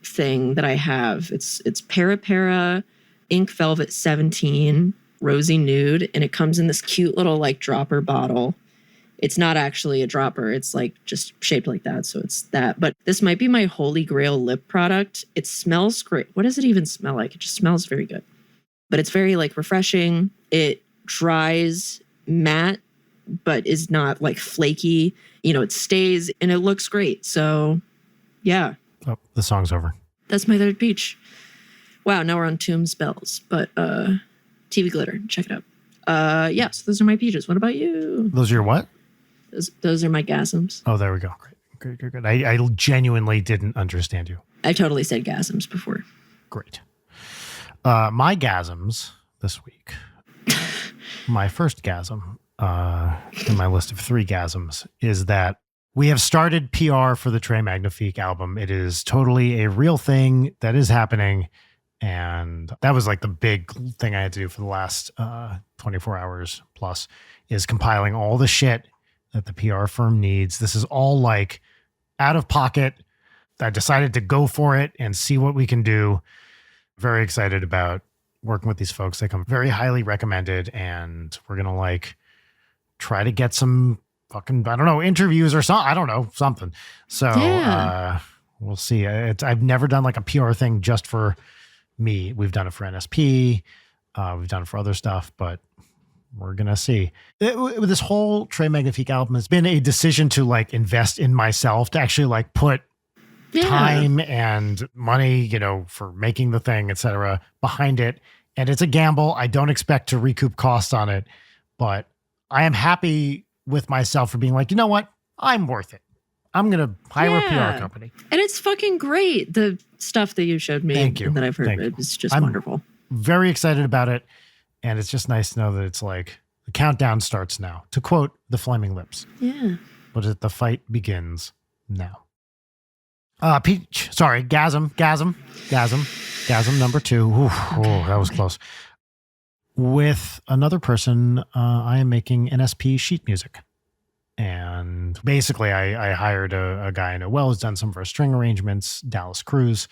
thing that I have. It's Para Ink Velvet 17 Rosy Nude, and it comes in this cute little like dropper bottle. It's not actually a dropper. It's like just shaped like that. So it's that. But this might be my holy grail lip product. It smells great. What does it even smell like? It just smells very good. But it's very like refreshing. It dries matte, but is not like flaky. You know, it stays and it looks great. So yeah. Oh, the song's over. That's my third peach. Wow, now we're on Tomb Spells. But TV Glitter, check it out. Yeah, so those are my peaches. What about you? Those are your what? Those are my gasms. Oh, there we go. Great. I genuinely didn't understand you. I totally said gasms before. Great. My gasms this week. My first gasm in my list of 3 gasms is that we have started PR for the Très Magnifique album. It is totally a real thing that is happening. And that was like the big thing I had to do for the last 24 hours plus, is compiling all the shit that the PR firm needs. This is all like out of pocket. I decided to go for it and see what we can do. Very excited about working with these folks. They come very highly recommended, and we're going to like try to get some fucking, I don't know, interviews or something. I don't know, something. So we'll see. I've never done like a PR thing just for me. We've done it for NSP. We've done it for other stuff, but we're going to see. This whole Très Magnifique album has been a decision to like invest in myself, to actually like put time and money, you know, for making the thing, etc., behind it. And it's a gamble. I don't expect to recoup costs on it, but I am happy with myself for being like, you know what? I'm worth it. I'm going to hire a PR company. And it's fucking great. The stuff that you showed me and that I've heard is just wonderful. Very excited about it. And it's just nice to know that it's like the countdown starts now. To quote the Flaming Lips. Yeah. But the fight begins now. Gasm number 2. Ooh, oh, that was close. With another person, I am making NSP sheet music. And basically, I hired a guy I know well who's done some of our string arrangements, Dallas Cruz,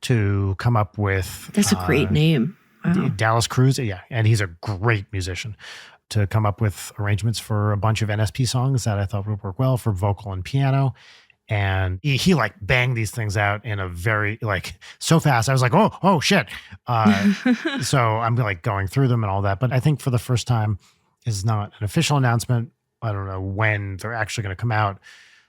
to come up with... That's a great name. Wow. Dallas Cruz, yeah. And he's a great musician, to come up with arrangements for a bunch of NSP songs that I thought would work well for vocal and piano. And he like banged these things out in a very like so fast. I was like, oh shit. So I'm like going through them and all that. But I think for the first time, is not an official announcement. I don't know when they're actually going to come out,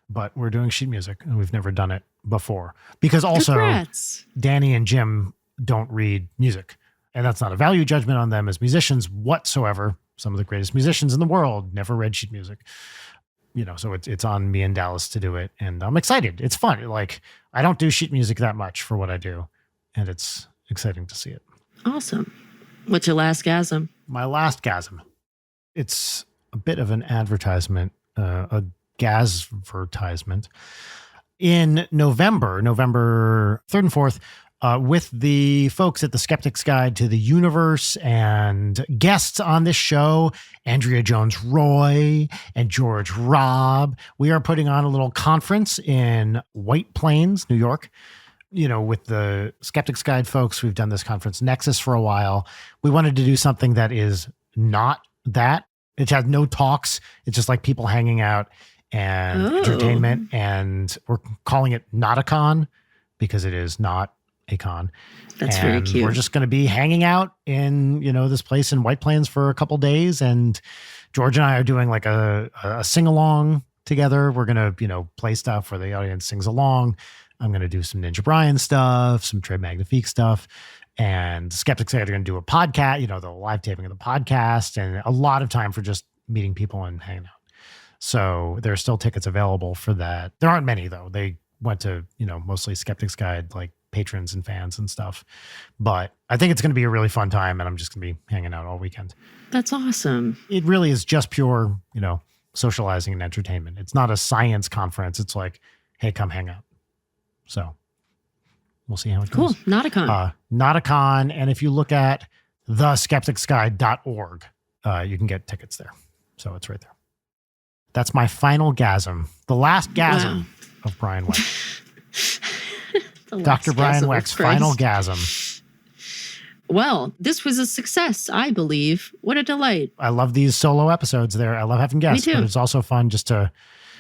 but we're doing sheet music and we've never done it before. Because also Congrats. Danny and Jim don't read music. And that's not a value judgment on them as musicians whatsoever. Some of the greatest musicians in the world never read sheet music. You know, so it's on me and Dallas to do it. And I'm excited. It's fun. Like, I don't do sheet music that much for what I do. And it's exciting to see it. Awesome. What's your last gasm? My last gasm. It's a bit of an advertisement, a gasvertisement. In November 3rd and 4th, with the folks at the Skeptic's Guide to the Universe and guests on this show, Andrea Jones-Roy and George Robb. We are putting on a little conference in White Plains, New York. You know, with the Skeptic's Guide folks, we've done this conference Nexus for a while. We wanted to do something that is not that. It has no talks. It's just like people hanging out and entertainment. And we're calling it Not a Con because it is not a con. That's very cute. We're just going to be hanging out in, you know, this place in White Plains for a couple days. And George and I are doing like a sing-along together. We're going to, you know, play stuff where the audience sings along. I'm going to do some Ninja Brian stuff, some Très Magnifique stuff. And Skeptics are going to do a podcast, you know, the live taping of the podcast, and a lot of time for just meeting people and hanging out. So there are still tickets available for that. There aren't many, though. They went to, you know, mostly Skeptics Guide, like patrons and fans and stuff. But I think it's going to be a really fun time, and I'm just going to be hanging out all weekend. That's awesome. It really is just pure, you know, socializing and entertainment. It's not a science conference. It's like, hey, come hang out. So we'll see how it goes. Cool. Not a con. Not a con. And if you look at theskepticsguide.org, you can get tickets there. So it's right there. That's my final gasm. The last gasm of Brian Wecht. Dr. Brian Wecht's final gasm. Well, this was a success, I believe. What a delight. I love these solo episodes there. I love having guests, but it's also fun just to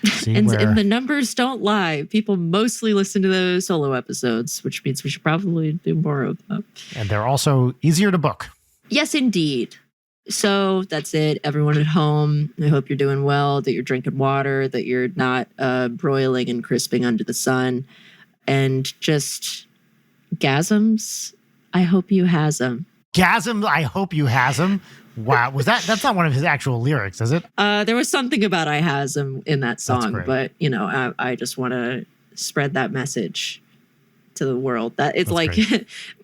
see and the numbers don't lie. People mostly listen to those solo episodes, which means we should probably do more of them. And they're also easier to book. Yes, indeed. So that's it. Everyone at home, I hope you're doing well, that you're drinking water, that you're not broiling and crisping under the sun. And just gasms, I hope you has them. Gasm, I hope you has them. Wow. That's not one of his actual lyrics, is it? There was something about I has them in that song, but I just want to spread that message to the world that it's like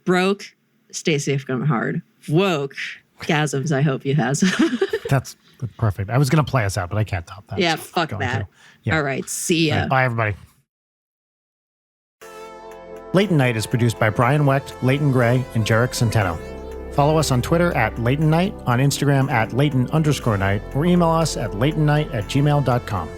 broke, stay safe, come hard. Woke, gasms, I hope you has them. That's perfect. I was going to play us out, but I can't top that. Yeah, fuck that. Yeah. All right, see ya. Right, bye, everybody. Late Night is produced by Brian Wecht, Leighton Gray, and Jarek Centeno. Follow us on Twitter at Leighton Night, on Instagram at Leighton_Night, or email us at leightonnight@gmail.com.